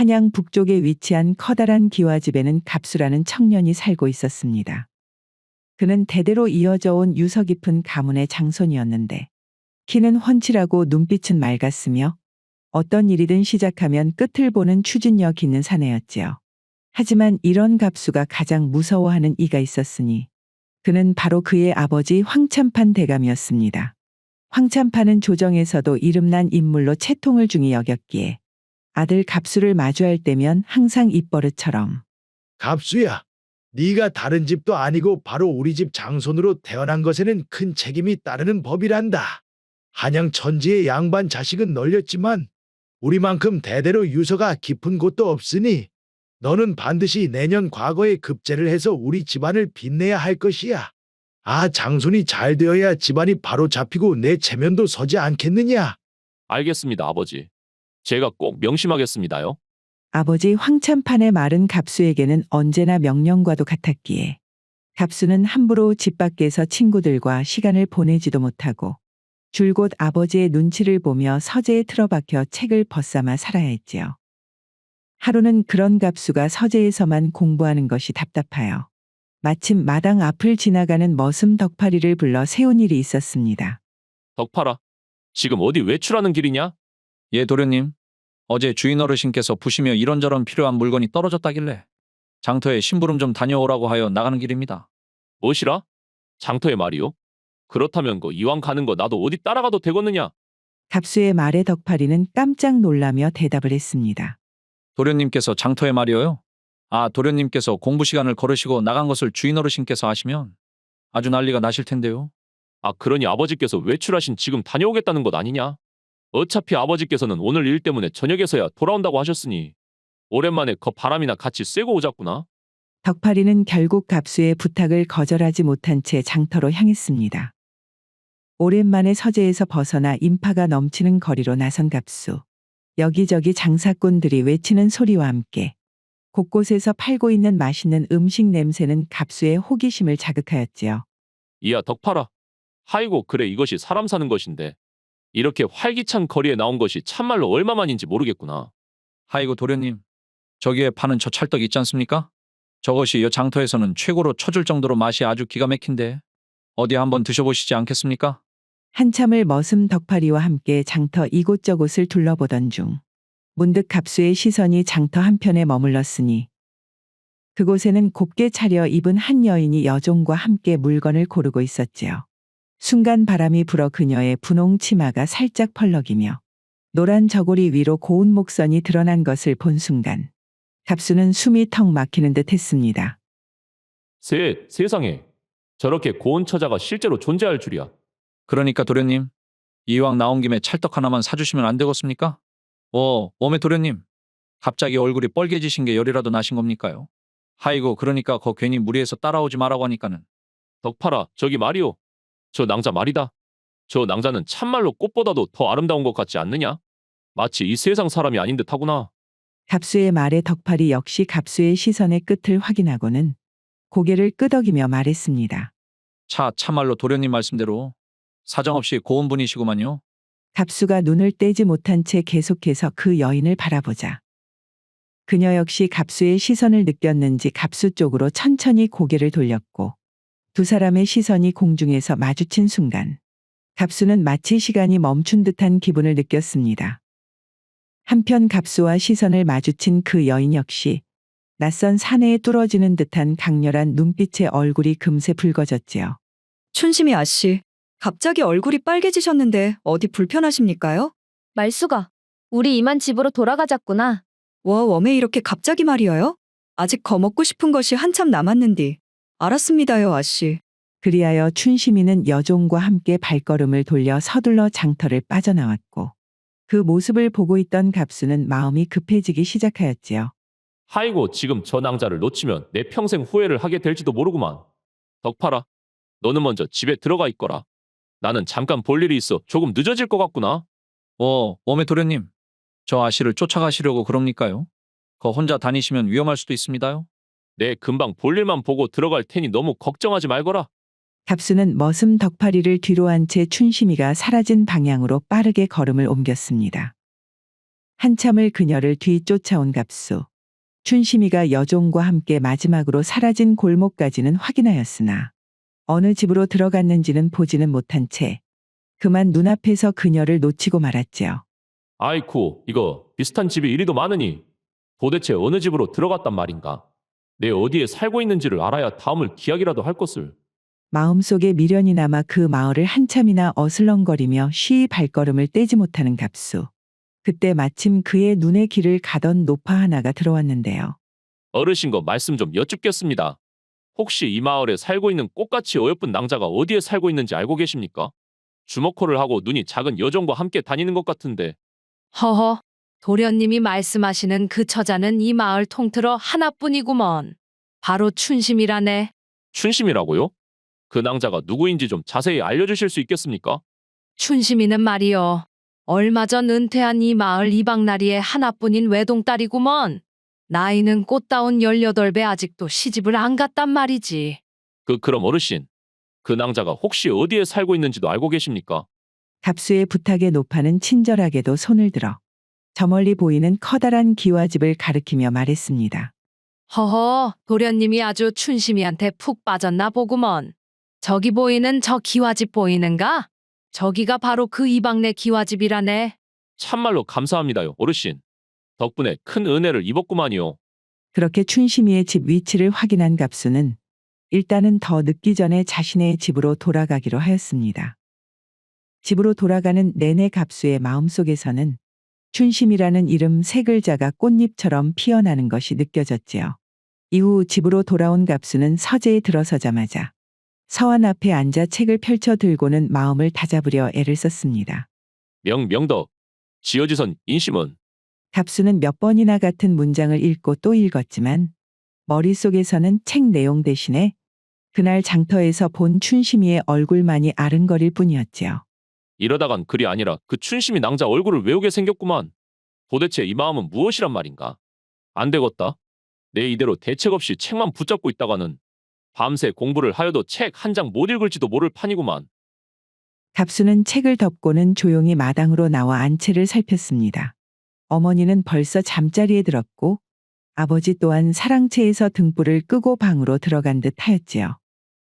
한양 북쪽에 위치한 커다란 기와집에는 갑수라는 청년이 살고 있었습니다. 그는 대대로 이어져 온 유서 깊은 가문의 장손이었는데 키는 훤칠하고 눈빛은 맑았으며 어떤 일이든 시작하면 끝을 보는 추진력 있는 사내였지요. 하지만 이런 갑수가 가장 무서워하는 이가 있었으니 그는 바로 그의 아버지 황참판 대감이었습니다. 황참판은 조정에서도 이름난 인물로 채통을 중히 여겼기에 아들 갑수를 마주할 때면 항상 입버릇처럼 갑수야, 네가 다른 집도 아니고 바로 우리 집 장손으로 태어난 것에는 큰 책임이 따르는 법이란다. 한양 천지의 양반 자식은 널렸지만 우리만큼 대대로 유서가 깊은 곳도 없으니 너는 반드시 내년 과거에 급제를 해서 우리 집안을 빛내야 할 것이야. 아, 장손이 잘 되어야 집안이 바로 잡히고 내 체면도 서지 않겠느냐? 알겠습니다, 아버지. 제가 꼭 명심하겠습니다요. 아버지 황참판의 말은 갑수에게는 언제나 명령과도 같았기에 갑수는 함부로 집 밖에서 친구들과 시간을 보내지도 못하고 줄곧 아버지의 눈치를 보며 서재에 틀어박혀 책을 벗삼아 살아야 했지요. 하루는 그런 갑수가 서재에서만 공부하는 것이 답답하여 마침 마당 앞을 지나가는 머슴 덕파리를 불러 세운 일이 있었습니다. 덕파라, 지금 어디 외출하는 길이냐? 예, 도련님. 어제 주인 어르신께서 부시며 이런저런 필요한 물건이 떨어졌다길래 장터에 심부름 좀 다녀오라고 하여 나가는 길입니다. 무엇이라? 장터의 말이요? 그렇다면 이왕 가는 거 나도 어디 따라가도 되겠느냐? 갑수의 말에 덕파리는 깜짝 놀라며 대답을 했습니다. 도련님께서 장터에 말이어요? 아, 도련님께서 공부 시간을 거르시고 나간 것을 주인 어르신께서 아시면 아주 난리가 나실 텐데요. 아, 그러니 아버지께서 외출하신 지금 다녀오겠다는 것 아니냐? 어차피 아버지께서는 오늘 일 때문에 저녁에서야 돌아온다고 하셨으니 오랜만에 바람이나 같이 쐬고 오자꾸나. 덕파리는 결국 갑수의 부탁을 거절하지 못한 채 장터로 향했습니다. 오랜만에 서재에서 벗어나 인파가 넘치는 거리로 나선 갑수. 여기저기 장사꾼들이 외치는 소리와 함께 곳곳에서 팔고 있는 맛있는 음식 냄새는 갑수의 호기심을 자극하였지요. 이야, 덕파라. 하이고, 그래, 이것이 사람 사는 것인데 이렇게 활기찬 거리에 나온 것이 참말로 얼마만인지 모르겠구나. 아이고, 도련님. 저기에 파는 저 찰떡 있지 않습니까? 저것이 여 장터에서는 최고로 쳐줄 정도로 맛이 아주 기가 막힌데 어디 한번 드셔보시지 않겠습니까? 한참을 머슴 덕파리와 함께 장터 이곳저곳을 둘러보던 중 문득 갑수의 시선이 장터 한편에 머물렀으니 그곳에는 곱게 차려 입은 한 여인이 여종과 함께 물건을 고르고 있었지요. 순간 바람이 불어 그녀의 분홍 치마가 살짝 펄럭이며 노란 저고리 위로 고운 목선이 드러난 것을 본 순간 갑수는 숨이 턱 막히는 듯 했습니다. 세상에, 저렇게 고운 처자가 실제로 존재할 줄이야. 그러니까 도련님, 이왕 나온 김에 찰떡 하나만 사주시면 안 되겠습니까? 어메 도련님, 갑자기 얼굴이 뻘개지신 게 열이라도 나신 겁니까요? 하이고, 그러니까 괜히 무리해서 따라오지 말라고 하니까는. 덕파라, 저기 말이오. 저 낭자 말이다. 저 낭자는 참말로 꽃보다도 더 아름다운 것 같지 않느냐? 마치 이 세상 사람이 아닌 듯하구나. 갑수의 말에 덕팔이 역시 갑수의 시선의 끝을 확인하고는 고개를 끄덕이며 말했습니다. 참말로 도련님 말씀대로 사정없이 고운 분이시구만요. 갑수가 눈을 떼지 못한 채 계속해서 그 여인을 바라보자 그녀 역시 갑수의 시선을 느꼈는지 갑수 쪽으로 천천히 고개를 돌렸고 두 사람의 시선이 공중에서 마주친 순간 갑수는 마치 시간이 멈춘 듯한 기분을 느꼈습니다. 한편 갑수와 시선을 마주친 그 여인 역시 낯선 사내에 뚫어지는 듯한 강렬한 눈빛의 얼굴이 금세 붉어졌지요. 춘심이 아씨, 갑자기 얼굴이 빨개지셨는데 어디 불편하십니까요? 말수가, 우리 이만 집으로 돌아가자꾸나. 웜에 이렇게 갑자기 말이어요? 아직 거먹고 싶은 것이 한참 남았는디. 알았습니다요, 아씨. 그리하여 춘심이는 여종과 함께 발걸음을 돌려 서둘러 장터를 빠져나왔고 그 모습을 보고 있던 갑수는 마음이 급해지기 시작하였지요. 하이고, 지금 저 낭자를 놓치면 내 평생 후회를 하게 될지도 모르구만. 덕파라, 너는 먼저 집에 들어가 있거라. 나는 잠깐 볼 일이 있어 조금 늦어질 것 같구나. 어메 도련님, 저 아씨를 쫓아가시려고 그럽니까요? 혼자 다니시면 위험할 수도 있습니다요. 내 금방 볼 일만 보고 들어갈 테니 너무 걱정하지 말거라. 갑수는 머슴 덕파리를 뒤로 한 채 춘심이가 사라진 방향으로 빠르게 걸음을 옮겼습니다. 한참을 그녀를 뒤쫓아온 갑수. 춘심이가 여종과 함께 마지막으로 사라진 골목까지는 확인하였으나 어느 집으로 들어갔는지는 보지는 못한 채 그만 눈앞에서 그녀를 놓치고 말았지요. 아이쿠, 이거 비슷한 집이 이리도 많으니 도대체 어느 집으로 들어갔단 말인가? 내 어디에 살고 있는지를 알아야 다음을 기약이라도 할 것을. 마음속에 미련이 남아 그 마을을 한참이나 어슬렁거리며 쉬이 발걸음을 떼지 못하는 갑수. 그때 마침 그의 눈에 길을 가던 노파 하나가 들어왔는데요. 어르신거 말씀 좀 여쭙겠습니다. 혹시 이 마을에 살고 있는 꽃같이 어여쁜 낭자가 어디에 살고 있는지 알고 계십니까? 주먹코를 하고 눈이 작은 여종과 함께 다니는 것 같은데. 허허, 도련님이 말씀하시는 그 처자는 이 마을 통틀어 하나뿐이구먼. 바로 춘심이라네. 춘심이라고요? 그 낭자가 누구인지 좀 자세히 알려주실 수 있겠습니까? 춘심이는 말이요. 얼마 전 은퇴한 이 마을 이방나리의 하나뿐인 외동딸이구먼. 나이는 꽃다운 18배 아직도 시집을 안 갔단 말이지. 그럼 어르신, 그 낭자가 혹시 어디에 살고 있는지도 알고 계십니까? 갑수의 부탁에 노파는 친절하게도 손을 들어 저 멀리 보이는 커다란 기와집을 가리키며 말했습니다. 허허, 도련님이 아주 춘심이한테 푹 빠졌나 보구먼. 저기 보이는 저 기와집 보이는가? 저기가 바로 그 이방네 기와집이라네. 참말로 감사합니다요, 어르신. 덕분에 큰 은혜를 입었구만요. 그렇게 춘심이의 집 위치를 확인한 갑수는 일단은 더 늦기 전에 자신의 집으로 돌아가기로 하였습니다. 집으로 돌아가는 내내 갑수의 마음속에서는 춘심이라는 이름 세 글자가 꽃잎처럼 피어나는 것이 느껴졌지요. 이후 집으로 돌아온 갑수는 서재에 들어서자마자 서원 앞에 앉아 책을 펼쳐 들고는 마음을 다잡으려 애를 썼습니다. 명덕, 지어지선 인심은. 갑수는 몇 번이나 같은 문장을 읽고 또 읽었지만 머릿속에서는 책 내용 대신에 그날 장터에서 본 춘심이의 얼굴만이 아른거릴 뿐이었지요. 이러다간 글이 아니라 그 춘심이 낭자 얼굴을 외우게 생겼구만. 도대체 이 마음은 무엇이란 말인가? 안 되겠다. 내 이대로 대책 없이 책만 붙잡고 있다가는 밤새 공부를 하여도 책 한 장 못 읽을지도 모를 판이구만. 갑수는 책을 덮고는 조용히 마당으로 나와 안채를 살폈습니다. 어머니는 벌써 잠자리에 들었고 아버지 또한 사랑채에서 등불을 끄고 방으로 들어간 듯 하였지요.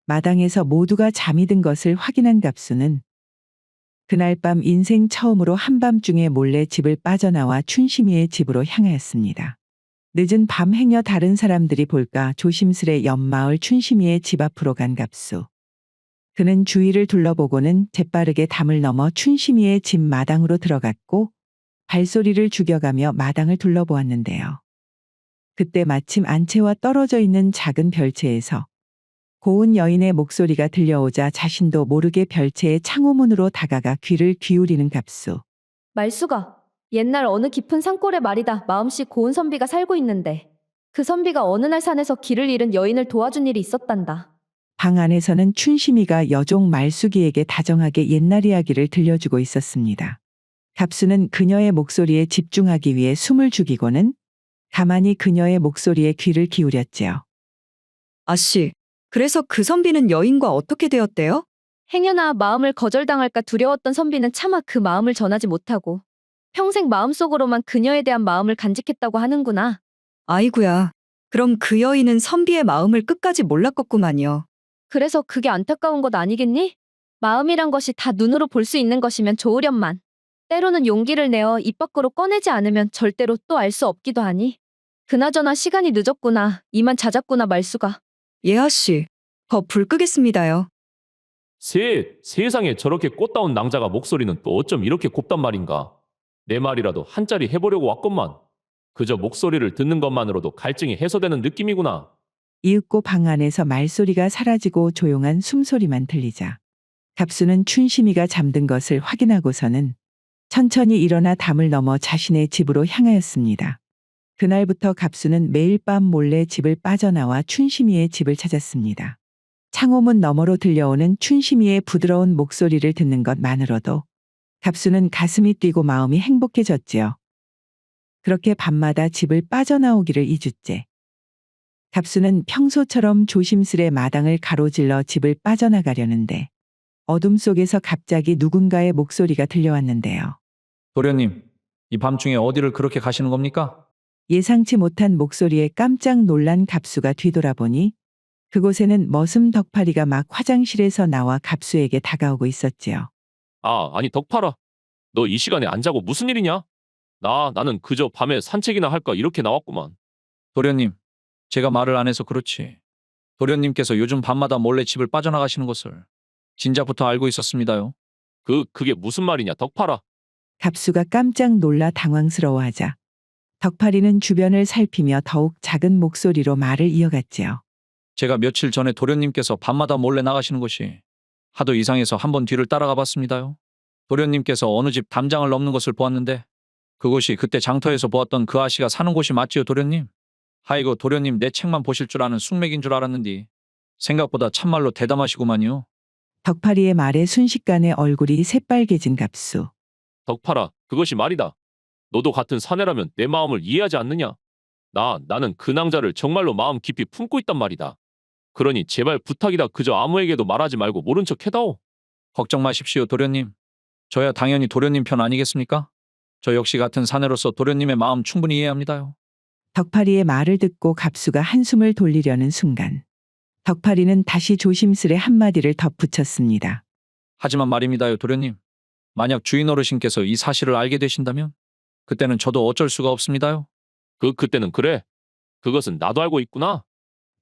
마당에서 모두가 잠이 든 것을 확인한 갑수는 그날 밤 인생 처음으로 한밤중에 몰래 집을 빠져나와 춘심이의 집으로 향하였습니다. 늦은 밤 행여 다른 사람들이 볼까 조심스레 옆마을 춘심이의 집 앞으로 간 갑수. 그는 주위를 둘러보고는 재빠르게 담을 넘어 춘심이의 집 마당으로 들어갔고 발소리를 죽여가며 마당을 둘러보았는데요. 그때 마침 안채와 떨어져 있는 작은 별채에서 고운 여인의 목소리가 들려오자 자신도 모르게 별채의 창호문으로 다가가 귀를 기울이는 갑수. 말수가 옛날 어느 깊은 산골에 말이다 마음씨 고운 선비가 살고 있는데 그 선비가 어느 날 산에서 길을 잃은 여인을 도와준 일이 있었단다. 방 안에서는 춘심이가 여종 말숙이에게 다정하게 옛날 이야기를 들려주고 있었습니다. 갑수는 그녀의 목소리에 집중하기 위해 숨을 죽이고는 가만히 그녀의 목소리에 귀를 기울였지요. 아씨, 그래서 그 선비는 여인과 어떻게 되었대요? 행여나 마음을 거절당할까 두려웠던 선비는 차마 그 마음을 전하지 못하고 평생 마음속으로만 그녀에 대한 마음을 간직했다고 하는구나. 아이구야. 그럼 그 여인은 선비의 마음을 끝까지 몰랐겠구만요. 그래서 그게 안타까운 것 아니겠니? 마음이란 것이 다 눈으로 볼 수 있는 것이면 좋으련만 때로는 용기를 내어 입 밖으로 꺼내지 않으면 절대로 또 알 수 없기도 하니. 그나저나 시간이 늦었구나. 이만 자자꾸나 말수가. 예, 아씨. 거 불 끄겠습니다요. 세상에 저렇게 꽃다운 낭자가 목소리는 또 어쩜 이렇게 곱단 말인가? 내 말이라도 한자리 해보려고 왔건만. 그저 목소리를 듣는 것만으로도 갈증이 해소되는 느낌이구나. 이윽고 방 안에서 말소리가 사라지고 조용한 숨소리만 들리자 갑수는 춘심이가 잠든 것을 확인하고서는 천천히 일어나 담을 넘어 자신의 집으로 향하였습니다. 그날부터 갑수는 매일 밤 몰래 집을 빠져나와 춘심이의 집을 찾았습니다. 창호문 너머로 들려오는 춘심이의 부드러운 목소리를 듣는 것만으로도 갑수는 가슴이 뛰고 마음이 행복해졌지요. 그렇게 밤마다 집을 빠져나오기를 2주째. 갑수는 평소처럼 조심스레 마당을 가로질러 집을 빠져나가려는데 어둠 속에서 갑자기 누군가의 목소리가 들려왔는데요. 도련님, 이 밤중에 어디를 그렇게 가시는 겁니까? 예상치 못한 목소리에 깜짝 놀란 갑수가 뒤돌아보니 그곳에는 머슴 덕파리가 막 화장실에서 나와 갑수에게 다가오고 있었지요. 아니 덕팔아. 너 이 시간에 안 자고 무슨 일이냐? 나는 그저 밤에 산책이나 할까 이렇게 나왔구만. 도련님, 제가 말을 안 해서 그렇지. 도련님께서 요즘 밤마다 몰래 집을 빠져나가시는 것을 진작부터 알고 있었습니다요. 그게 무슨 말이냐 덕팔아. 갑수가 깜짝 놀라 당황스러워하자 덕파리는 주변을 살피며 더욱 작은 목소리로 말을 이어갔지요. 제가 며칠 전에 도련님께서 밤마다 몰래 나가시는 것이 하도 이상해서 한번 뒤를 따라가 봤습니다요. 도련님께서 어느 집 담장을 넘는 것을 보았는데 그곳이 그때 장터에서 보았던 그 아씨가 사는 곳이 맞지요, 도련님? 아이고, 도련님 내 책만 보실 줄 아는 숙맥인 줄 알았는디 생각보다 참말로 대담하시구만요. 덕파리의 말에 순식간에 얼굴이 새빨개진 갑수. 덕팔아, 그것이 말이다. 너도 같은 사내라면 내 마음을 이해하지 않느냐? 나는 그 낭자를 정말로 마음 깊이 품고 있단 말이다. 그러니 제발 부탁이다. 그저 아무에게도 말하지 말고 모른 척 해다오. 걱정 마십시오, 도련님. 저야 당연히 도련님 편 아니겠습니까? 저 역시 같은 사내로서 도련님의 마음 충분히 이해합니다요. 덕파리의 말을 듣고 갑수가 한숨을 돌리려는 순간 덕파리는 다시 조심스레 한마디를 덧붙였습니다. 하지만 말입니다요, 도련님. 만약 주인 어르신께서 이 사실을 알게 되신다면 그때는 저도 어쩔 수가 없습니다요. 그때는 그래. 그것은 나도 알고 있구나.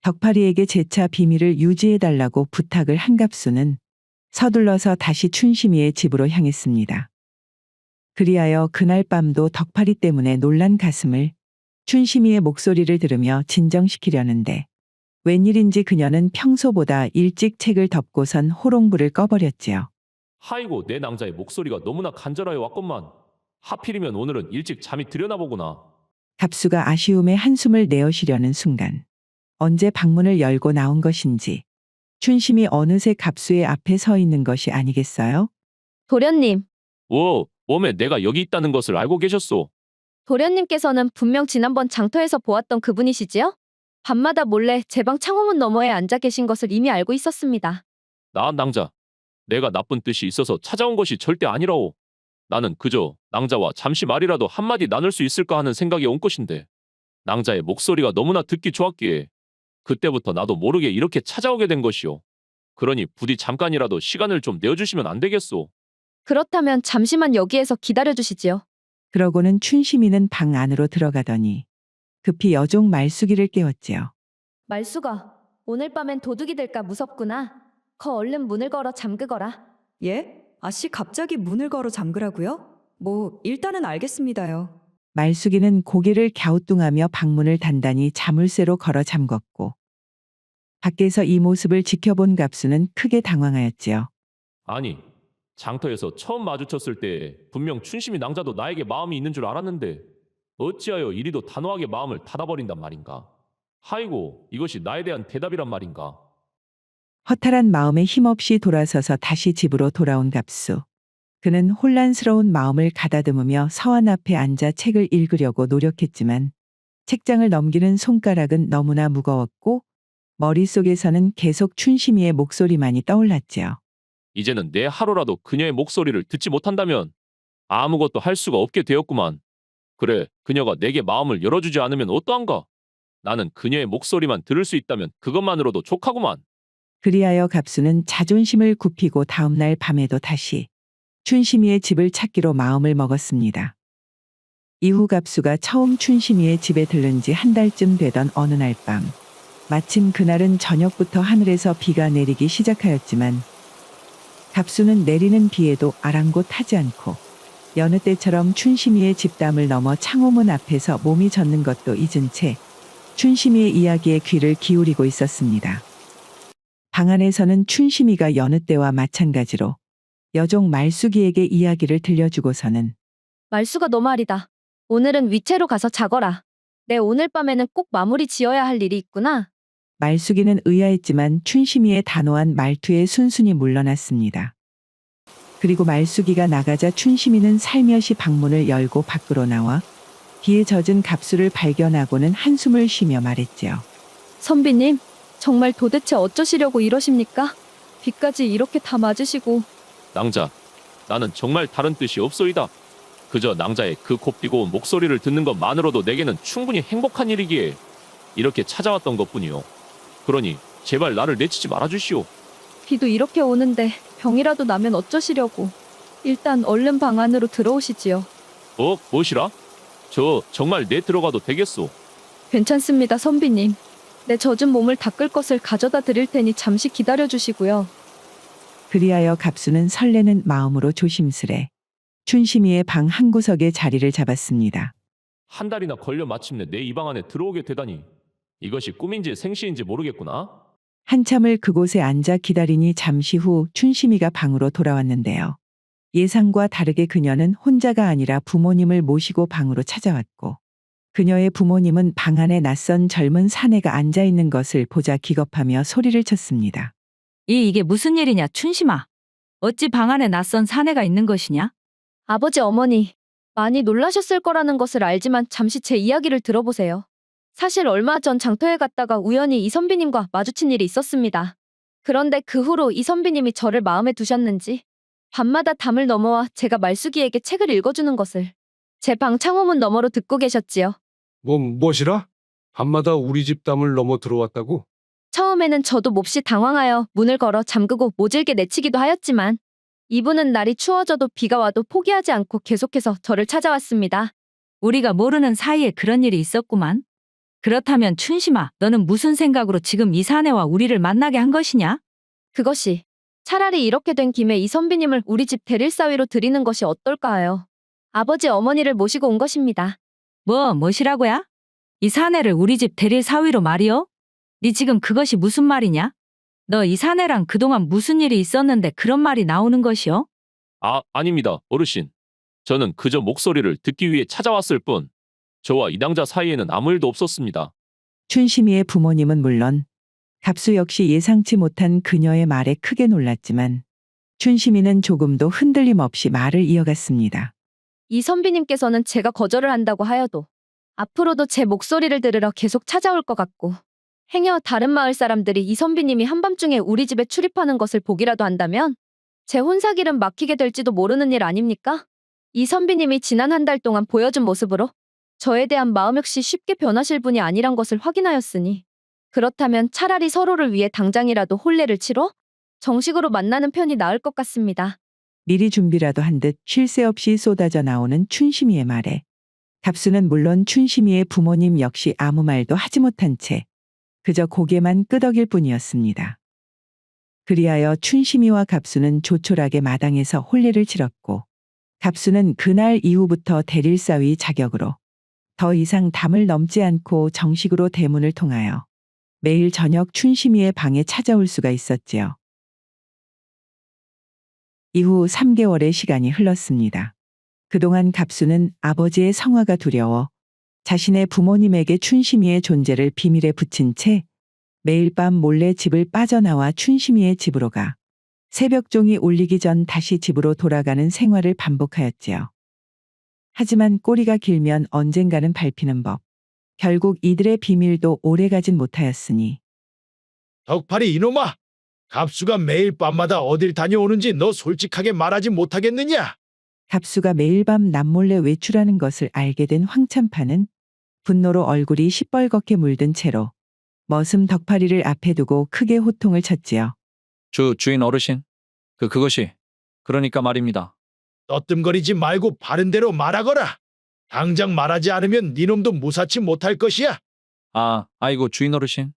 덕파리에게 재차 비밀을 유지해달라고 부탁을 한 갑수는 서둘러서 다시 춘심이의 집으로 향했습니다. 그리하여 그날 밤도 덕파리 때문에 놀란 가슴을 춘심이의 목소리를 들으며 진정시키려는데 웬일인지 그녀는 평소보다 일찍 책을 덮고선 호롱불을 꺼버렸지요. 하이고 내 낭자의 목소리가 너무나 간절하여 왔건만. 하필이면 오늘은 일찍 잠이 들여나 보구나. 갑수가 아쉬움에 한숨을 내어쉬려는 순간 언제 방문을 열고 나온 것인지 춘심이 어느새 갑수의 앞에 서 있는 것이 아니겠어요? 도련님, 웜에 내가 여기 있다는 것을 알고 계셨소. 도련님께서는 분명 지난번 장터에서 보았던 그분이시지요? 밤마다 몰래 제 방 창호문 너머에 앉아 계신 것을 이미 알고 있었습니다. 나 낭자. 내가 나쁜 뜻이 있어서 찾아온 것이 절대 아니라오. 나는 그저 낭자와 잠시 말이라도 한마디 나눌 수 있을까 하는 생각이 온 것인데 낭자의 목소리가 너무나 듣기 좋았기에 그때부터 나도 모르게 이렇게 찾아오게 된 것이오. 그러니 부디 잠깐이라도 시간을 좀 내어주시면 안 되겠소. 그렇다면 잠시만 여기에서 기다려주시지요. 그러고는 춘심이는 방 안으로 들어가더니 급히 여종 말숙이를 깨웠지요. 말수가, 오늘 밤엔 도둑이 될까 무섭구나. 얼른 문을 걸어 잠그거라. 예? 아씨 갑자기 문을 걸어 잠그라고요? 일단은 알겠습니다요. 말숙이는 고개를 갸우뚱하며 방문을 단단히 자물쇠로 걸어 잠궜고 밖에서 이 모습을 지켜본 갑수는 크게 당황하였지요. 아니, 장터에서 처음 마주쳤을 때 분명 춘심이 낭자도 나에게 마음이 있는 줄 알았는데 어찌하여 이리도 단호하게 마음을 닫아버린단 말인가? 하이고, 이것이 나에 대한 대답이란 말인가? 허탈한 마음에 힘없이 돌아서서 다시 집으로 돌아온 갑수. 그는 혼란스러운 마음을 가다듬으며 서원 앞에 앉아 책을 읽으려고 노력했지만 책장을 넘기는 손가락은 너무나 무거웠고 머릿속에서는 계속 춘심이의 목소리만이 떠올랐지요. 이제는 내 하루라도 그녀의 목소리를 듣지 못한다면 아무것도 할 수가 없게 되었구만. 그래, 그녀가 내게 마음을 열어주지 않으면 어떠한가? 나는 그녀의 목소리만 들을 수 있다면 그것만으로도 족하구만. 그리하여 갑수는 자존심을 굽히고 다음날 밤에도 다시 춘심이의 집을 찾기로 마음을 먹었습니다. 이후 갑수가 처음 춘심이의 집에 들른 지 한 달쯤 되던 어느 날 밤, 마침 그날은 저녁부터 하늘에서 비가 내리기 시작하였지만 갑수는 내리는 비에도 아랑곳하지 않고 여느 때처럼 춘심이의 집담을 넘어 창호문 앞에서 몸이 젖는 것도 잊은 채 춘심이의 이야기에 귀를 기울이고 있었습니다. 방 안에서는 춘심이가 여느 때와 마찬가지로 여종 말숙이에게 이야기를 들려주고서는 말수가 너 말이다. 오늘은 위채로 가서 자거라. 내 오늘 밤에는 꼭 마무리 지어야 할 일이 있구나. 말숙이는 의아했지만 춘심이의 단호한 말투에 순순히 물러났습니다. 그리고 말숙이가 나가자 춘심이는 살며시 방문을 열고 밖으로 나와 비에 젖은 갑수를 발견하고는 한숨을 쉬며 말했지요. 선비님, 정말 도대체 어쩌시려고 이러십니까? 비까지 이렇게 다 맞으시고. 낭자, 나는 정말 다른 뜻이 없소이다. 그저 낭자의 그 곱디고 목소리를 듣는 것만으로도 내게는 충분히 행복한 일이기에 이렇게 찾아왔던 것뿐이요. 그러니 제발 나를 내치지 말아주시오. 비도 이렇게 오는데 병이라도 나면 어쩌시려고. 일단 얼른 방 안으로 들어오시지요. 무엇이라? 저 정말 내 들어가도 되겠소? 괜찮습니다, 선비님. 내 젖은 몸을 닦을 것을 가져다 드릴 테니 잠시 기다려 주시고요. 그리하여 갑수는 설레는 마음으로 조심스레 춘심이의 방 한구석에 자리를 잡았습니다. 한 달이나 걸려 마침내 내 이 방 안에 들어오게 되다니. 이것이 꿈인지 생시인지 모르겠구나. 한참을 그곳에 앉아 기다리니 잠시 후 춘심이가 방으로 돌아왔는데요. 예상과 다르게 그녀는 혼자가 아니라 부모님을 모시고 방으로 찾아왔고, 그녀의 부모님은 방 안에 낯선 젊은 사내가 앉아 있는 것을 보자 기겁하며 소리를 쳤습니다. 이게 무슨 일이냐, 춘심아. 어찌 방 안에 낯선 사내가 있는 것이냐? 아버지, 어머니, 많이 놀라셨을 거라는 것을 알지만 잠시 제 이야기를 들어보세요. 사실 얼마 전 장터에 갔다가 우연히 이 선비님과 마주친 일이 있었습니다. 그런데 그 후로 이 선비님이 저를 마음에 두셨는지 밤마다 담을 넘어와 제가 말숙이에게 책을 읽어주는 것을 제 방 창호문 너머로 듣고 계셨지요. 무엇이라? 밤마다 우리 집 담을 넘어 들어왔다고? 처음에는 저도 몹시 당황하여 문을 걸어 잠그고 모질게 내치기도 하였지만 이분은 날이 추워져도 비가 와도 포기하지 않고 계속해서 저를 찾아왔습니다. 우리가 모르는 사이에 그런 일이 있었구만. 그렇다면 춘심아, 너는 무슨 생각으로 지금 이 사내와 우리를 만나게 한 것이냐? 그것이 차라리 이렇게 된 김에 이 선비님을 우리 집 대릴사위로 드리는 것이 어떨까 하여 아버지 어머니를 모시고 온 것입니다. 무엇이라고야? 이 사내를 우리 집 대릴 사위로 말이여? 네 지금 그것이 무슨 말이냐? 너 이 사내랑 그동안 무슨 일이 있었는데 그런 말이 나오는 것이여? 아닙니다, 어르신. 저는 그저 목소리를 듣기 위해 찾아왔을 뿐, 저와 이 낭자 사이에는 아무 일도 없었습니다. 춘심이의 부모님은 물론 갑수 역시 예상치 못한 그녀의 말에 크게 놀랐지만 춘심이는 조금도 흔들림 없이 말을 이어갔습니다. 이 선비님께서는 제가 거절을 한다고 하여도 앞으로도 제 목소리를 들으러 계속 찾아올 것 같고, 행여 다른 마을 사람들이 이 선비님이 한밤중에 우리 집에 출입하는 것을 보기라도 한다면 제 혼사길은 막히게 될지도 모르는 일 아닙니까? 이 선비님이 지난 한 달 동안 보여준 모습으로 저에 대한 마음 역시 쉽게 변하실 분이 아니란 것을 확인하였으니, 그렇다면 차라리 서로를 위해 당장이라도 혼례를 치러 정식으로 만나는 편이 나을 것 같습니다. 미리 준비라도 한 듯 쉴 새 없이 쏟아져 나오는 춘심이의 말에 갑수는 물론 춘심이의 부모님 역시 아무 말도 하지 못한 채 그저 고개만 끄덕일 뿐이었습니다. 그리하여 춘심이와 갑수는 조촐하게 마당에서 혼례를 치렀고, 갑수는 그날 이후부터 대릴사위 자격으로 더 이상 담을 넘지 않고 정식으로 대문을 통하여 매일 저녁 춘심이의 방에 찾아올 수가 있었지요. 이후 3개월의 시간이 흘렀습니다. 그동안 갑수는 아버지의 성화가 두려워 자신의 부모님에게 춘심이의 존재를 비밀에 붙인 채 매일 밤 몰래 집을 빠져나와 춘심이의 집으로 가 새벽종이 울리기 전 다시 집으로 돌아가는 생활을 반복하였지요. 하지만 꼬리가 길면 언젠가는 밟히는 법. 결국 이들의 비밀도 오래가진 못하였으니 덕팔이 이놈아! 갑수가 매일 밤마다 어딜 다녀오는지 너 솔직하게 말하지 못하겠느냐? 갑수가 매일 밤 남몰래 외출하는 것을 알게 된 황참파는 분노로 얼굴이 시뻘겋게 물든 채로 머슴 덕파리를 앞에 두고 크게 호통을 쳤지요. 주인 어르신. 그것이. 그러니까 말입니다. 떠뜸거리지 말고 바른 대로 말하거라. 당장 말하지 않으면 니놈도 무사치 못할 것이야. 아이고 주인 어르신.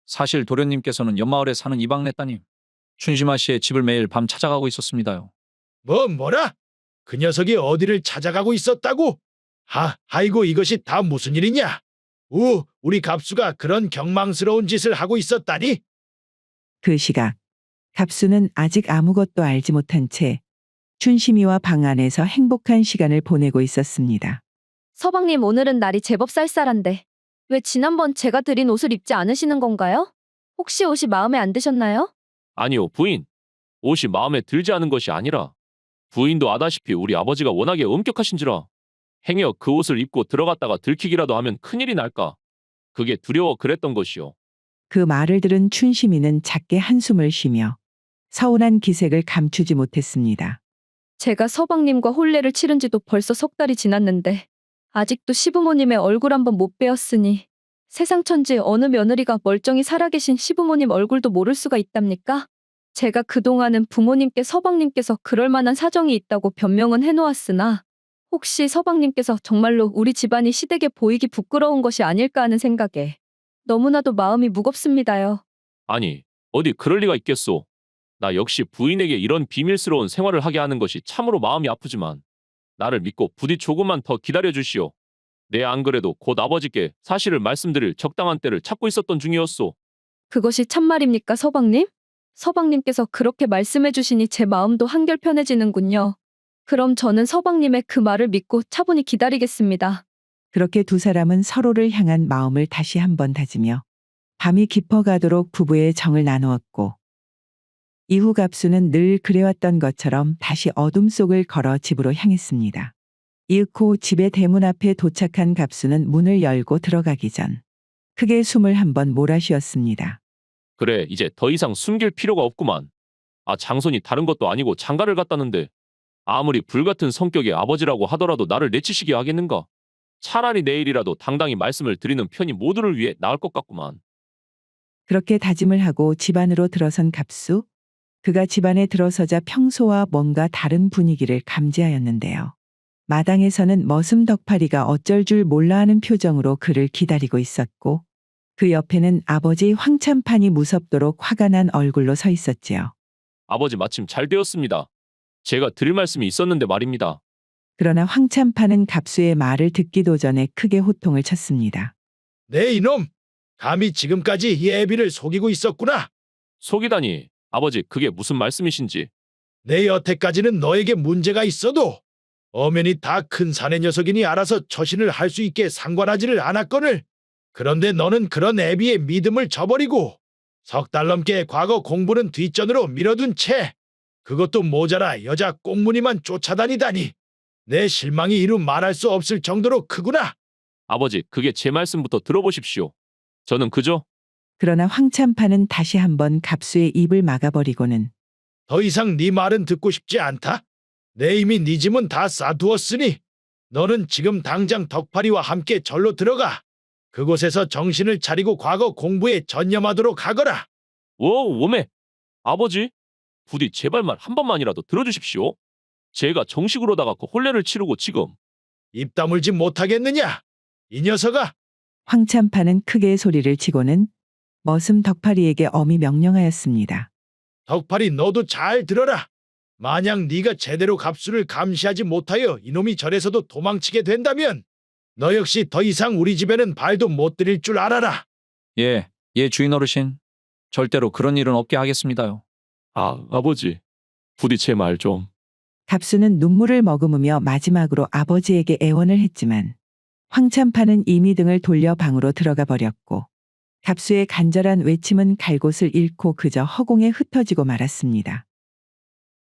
사실 도련님께서는 옆마을에 사는 이방내 따님 춘심아 씨의 집을 매일 밤 찾아가고 있었습니다요. 뭐라? 그 녀석이 어디를 찾아가고 있었다고? 아이고 이것이 다 무슨 일이냐? 우리 갑수가 그런 경망스러운 짓을 하고 있었다니? 그 시각 갑수는 아직 아무것도 알지 못한 채 춘심이와 방 안에서 행복한 시간을 보내고 있었습니다. 서방님, 오늘은 날이 제법 쌀쌀한데 왜 지난번 제가 드린 옷을 입지 않으시는 건가요? 혹시 옷이 마음에 안 드셨나요? 아니요, 부인. 옷이 마음에 들지 않은 것이 아니라 부인도 아다시피 우리 아버지가 워낙에 엄격하신지라 행여 그 옷을 입고 들어갔다가 들키기라도 하면 큰일이 날까. 그게 두려워 그랬던 것이요. 그 말을 들은 춘심이는 작게 한숨을 쉬며 서운한 기색을 감추지 못했습니다. 제가 서방님과 혼례를 치른 지도 벌써 석 달이 지났는데 아직도 시부모님의 얼굴 한번 못 뵈었으니 세상 천지 어느 며느리가 멀쩡히 살아계신 시부모님 얼굴도 모를 수가 있답니까? 제가 그동안은 부모님께 서방님께서 그럴 만한 사정이 있다고 변명은 해놓았으나 혹시 서방님께서 정말로 우리 집안이 시댁에 보이기 부끄러운 것이 아닐까 하는 생각에 너무나도 마음이 무겁습니다요. 아니, 어디 그럴 리가 있겠소. 나 역시 부인에게 이런 비밀스러운 생활을 하게 하는 것이 참으로 마음이 아프지만 나를 믿고 부디 조금만 더 기다려 주시오. 내 안 그래도 곧 아버지께 사실을 말씀드릴 적당한 때를 찾고 있었던 중이었소. 그것이 참말입니까, 서방님? 서방님께서 그렇게 말씀해 주시니 제 마음도 한결 편해지는군요. 그럼 저는 서방님의 그 말을 믿고 차분히 기다리겠습니다. 그렇게 두 사람은 서로를 향한 마음을 다시 한번 다지며 밤이 깊어가도록 부부의 정을 나누었고 이후 갑수는 늘 그래왔던 것처럼 다시 어둠 속을 걸어 집으로 향했습니다. 이윽고 집의 대문 앞에 도착한 갑수는 문을 열고 들어가기 전 크게 숨을 한번 몰아쉬었습니다. 그래, 이제 더 이상 숨길 필요가 없구만. 장손이 다른 것도 아니고 장가를 갔다는데 아무리 불같은 성격의 아버지라고 하더라도 나를 내치시게 하겠는가? 차라리 내일이라도 당당히 말씀을 드리는 편이 모두를 위해 나을 것 같구만. 그렇게 다짐을 하고 집 안으로 들어선 갑수. 그가 집 안에 들어서자 평소와 뭔가 다른 분위기를 감지하였는데요. 마당에서는 머슴 덕파리가 어쩔 줄 몰라 하는 표정으로 그를 기다리고 있었고 그 옆에는 아버지 황참판이 무섭도록 화가 난 얼굴로 서 있었지요. 아버지 마침 잘 되었습니다. 제가 드릴 말씀이 있었는데 말입니다. 그러나 황참판은 갑수의 말을 듣기도 전에 크게 호통을 쳤습니다. 네 이놈! 감히 지금까지 이 애비를 속이고 있었구나. 속이다니, 아버지 그게 무슨 말씀이신지. 내 여태까지는 너에게 문제가 있어도 엄연히 다 큰 사내 녀석이니 알아서 처신을 할 수 있게 상관하지를 않았거늘. 그런데 너는 그런 애비의 믿음을 저버리고 석 달 넘게 과거 공부는 뒷전으로 밀어둔 채 그것도 모자라 여자 꽁무니만 쫓아다니다니. 내 실망이 이루 말할 수 없을 정도로 크구나. 아버지 그게 제 말씀부터 들어보십시오. 저는 그저 그러나 황참판은 다시 한번 갑수의 입을 막아버리고는 더 이상 네 말은 듣고 싶지 않다. 내 이미 네 짐은 다 싸두었으니 너는 지금 당장 덕파리와 함께 절로 들어가. 그곳에서 정신을 차리고 과거 공부에 전념하도록 하거라. 오메! 아버지, 부디 제발 말 한 번만이라도 들어주십시오. 제가 정식으로다가 그 혼례를 치르고 지금 입 다물지 못하겠느냐? 이 녀석아! 황참판은 크게 소리를 치고는 머슴 덕파리에게 엄히 명령하였습니다. 덕파리 너도 잘 들어라. 만약 네가 제대로 갑수를 감시하지 못하여 이놈이 절에서도 도망치게 된다면 너 역시 더 이상 우리 집에는 발도 못 들일 줄 알아라. 예, 주인 어르신. 절대로 그런 일은 없게 하겠습니다요. 아버지, 부디 제 말 좀. 갑수는 눈물을 머금으며 마지막으로 아버지에게 애원을 했지만 황참판은 이미 등을 돌려 방으로 들어가 버렸고 갑수의 간절한 외침은 갈 곳을 잃고 그저 허공에 흩어지고 말았습니다.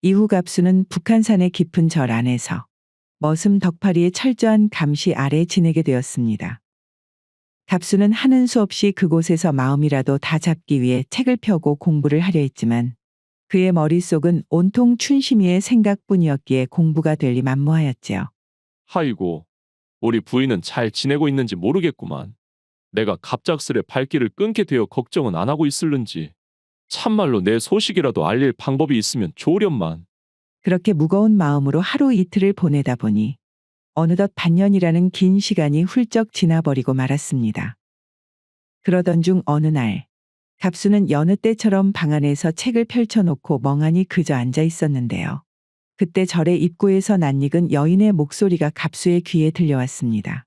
이후 갑수는 북한산의 깊은 절 안에서 머슴 덕파리의 철저한 감시 아래 지내게 되었습니다. 갑수는 하는 수 없이 그곳에서 마음이라도 다 잡기 위해 책을 펴고 공부를 하려 했지만 그의 머릿속은 온통 춘심이의 생각뿐이었기에 공부가 될 리 만무하였지요. 아이고, 우리 부인은 잘 지내고 있는지 모르겠구만. 내가 갑작스레 발길을 끊게 되어 걱정은 안 하고 있을는지. 참말로 내 소식이라도 알릴 방법이 있으면 좋으련만. 그렇게 무거운 마음으로 하루 이틀을 보내다 보니 어느덧 반년이라는 긴 시간이 훌쩍 지나버리고 말았습니다. 그러던 중 어느 날 갑수는 여느 때처럼 방 안에서 책을 펼쳐놓고 멍하니 그저 앉아 있었는데요. 그때 절의 입구에서 낯익은 여인의 목소리가 갑수의 귀에 들려왔습니다.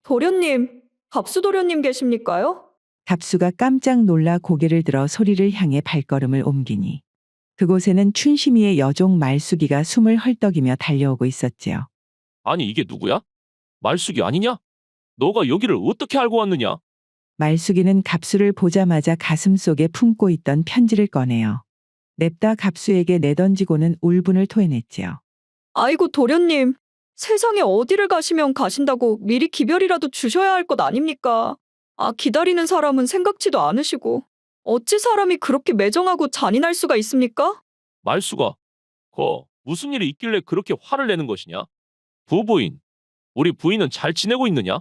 도련님, 갑수 도련님 계십니까요? 갑수가 깜짝 놀라 고개를 들어 소리를 향해 발걸음을 옮기니 그곳에는 춘심이의 여종 말숙이가 숨을 헐떡이며 달려오고 있었지요. 아니 이게 누구야? 말숙이 아니냐? 너가 여기를 어떻게 알고 왔느냐? 말숙이는 갑수를 보자마자 가슴속에 품고 있던 편지를 꺼내어 냅다 갑수에게 내던지고는 울분을 토해냈지요. 아이고 도련님, 세상에 어디를 가시면 가신다고 미리 기별이라도 주셔야 할 것 아닙니까? 기다리는 사람은 생각지도 않으시고 어찌 사람이 그렇게 매정하고 잔인할 수가 있습니까? 말수가 무슨 일이 있길래 그렇게 화를 내는 것이냐? 부부인, 우리 부인은 잘 지내고 있느냐?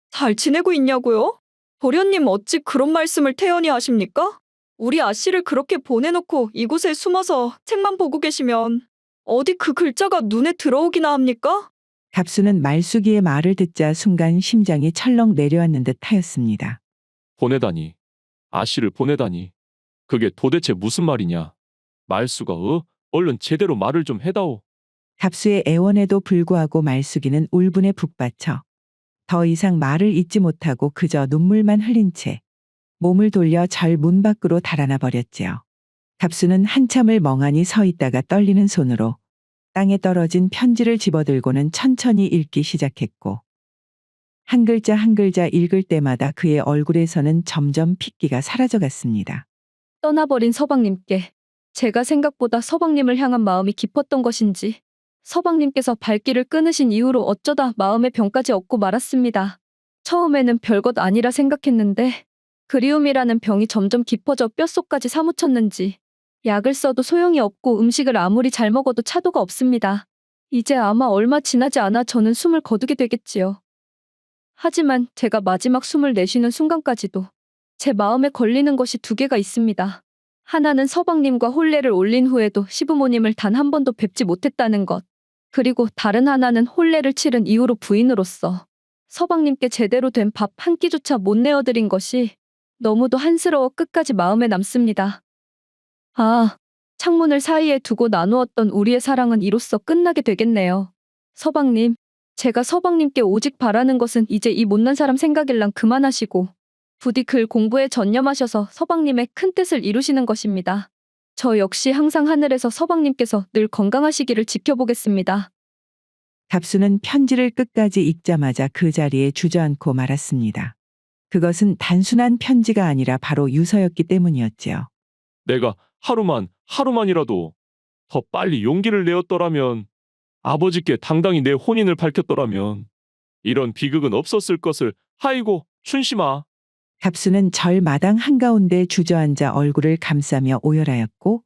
잘 지내고 있냐고요? 도련님 어찌 그런 말씀을 태연히 하십니까? 우리 아씨를 그렇게 보내놓고 이곳에 숨어서 책만 보고 계시면 어디 그 글자가 눈에 들어오기나 합니까? 갑수는 말숙이의 말을 듣자 순간 심장이 철렁 내려앉는 듯 하였습니다. 보내다니. 아씨를 보내다니. 그게 도대체 무슨 말이냐? 말수가 얼른 제대로 말을 좀 해다오. 갑수의 애원에도 불구하고 말숙이는 울분에 북받쳐 더 이상 말을 잇지 못하고 그저 눈물만 흘린 채 몸을 돌려 절 문 밖으로 달아나 버렸지요. 갑수는 한참을 멍하니 서 있다가 떨리는 손으로 땅에 떨어진 편지를 집어들고는 천천히 읽기 시작했고 한 글자 한 글자 읽을 때마다 그의 얼굴에서는 점점 핏기가 사라져갔습니다. 떠나버린 서방님께 제가 생각보다 서방님을 향한 마음이 깊었던 것인지 서방님께서 발길을 끊으신 이후로 어쩌다 마음의 병까지 얻고 말았습니다. 처음에는 별것 아니라 생각했는데 그리움이라는 병이 점점 깊어져 뼛속까지 사무쳤는지 약을 써도 소용이 없고 음식을 아무리 잘 먹어도 차도가 없습니다. 이제 아마 얼마 지나지 않아 저는 숨을 거두게 되겠지요. 하지만 제가 마지막 숨을 내쉬는 순간까지도 제 마음에 걸리는 것이 두 개가 있습니다. 하나는 서방님과 혼례를 올린 후에도 시부모님을 단 한 번도 뵙지 못했다는 것. 그리고 다른 하나는 혼례를 치른 이후로 부인으로서 서방님께 제대로 된 밥 한 끼조차 못 내어드린 것이 너무도 한스러워 끝까지 마음에 남습니다. 아, 창문을 사이에 두고 나누었던 우리의 사랑은 이로써 끝나게 되겠네요. 서방님, 제가 서방님께 오직 바라는 것은 이제 이 못난 사람 생각일랑 그만하시고 부디 글 공부에 전념하셔서 서방님의 큰 뜻을 이루시는 것입니다. 저 역시 항상 하늘에서 서방님께서 늘 건강하시기를 지켜보겠습니다. 갑수는 편지를 끝까지 읽자마자 그 자리에 주저앉고 말았습니다. 그것은 단순한 편지가 아니라 바로 유서였기 때문이었지요. 내가 하루만이라도 더 빨리 용기를 내었더라면, 아버지께 당당히 내 혼인을 밝혔더라면 이런 비극은 없었을 것을. 아이고, 춘심아. 갑수는 절 마당 한가운데 주저앉아 얼굴을 감싸며 오열하였고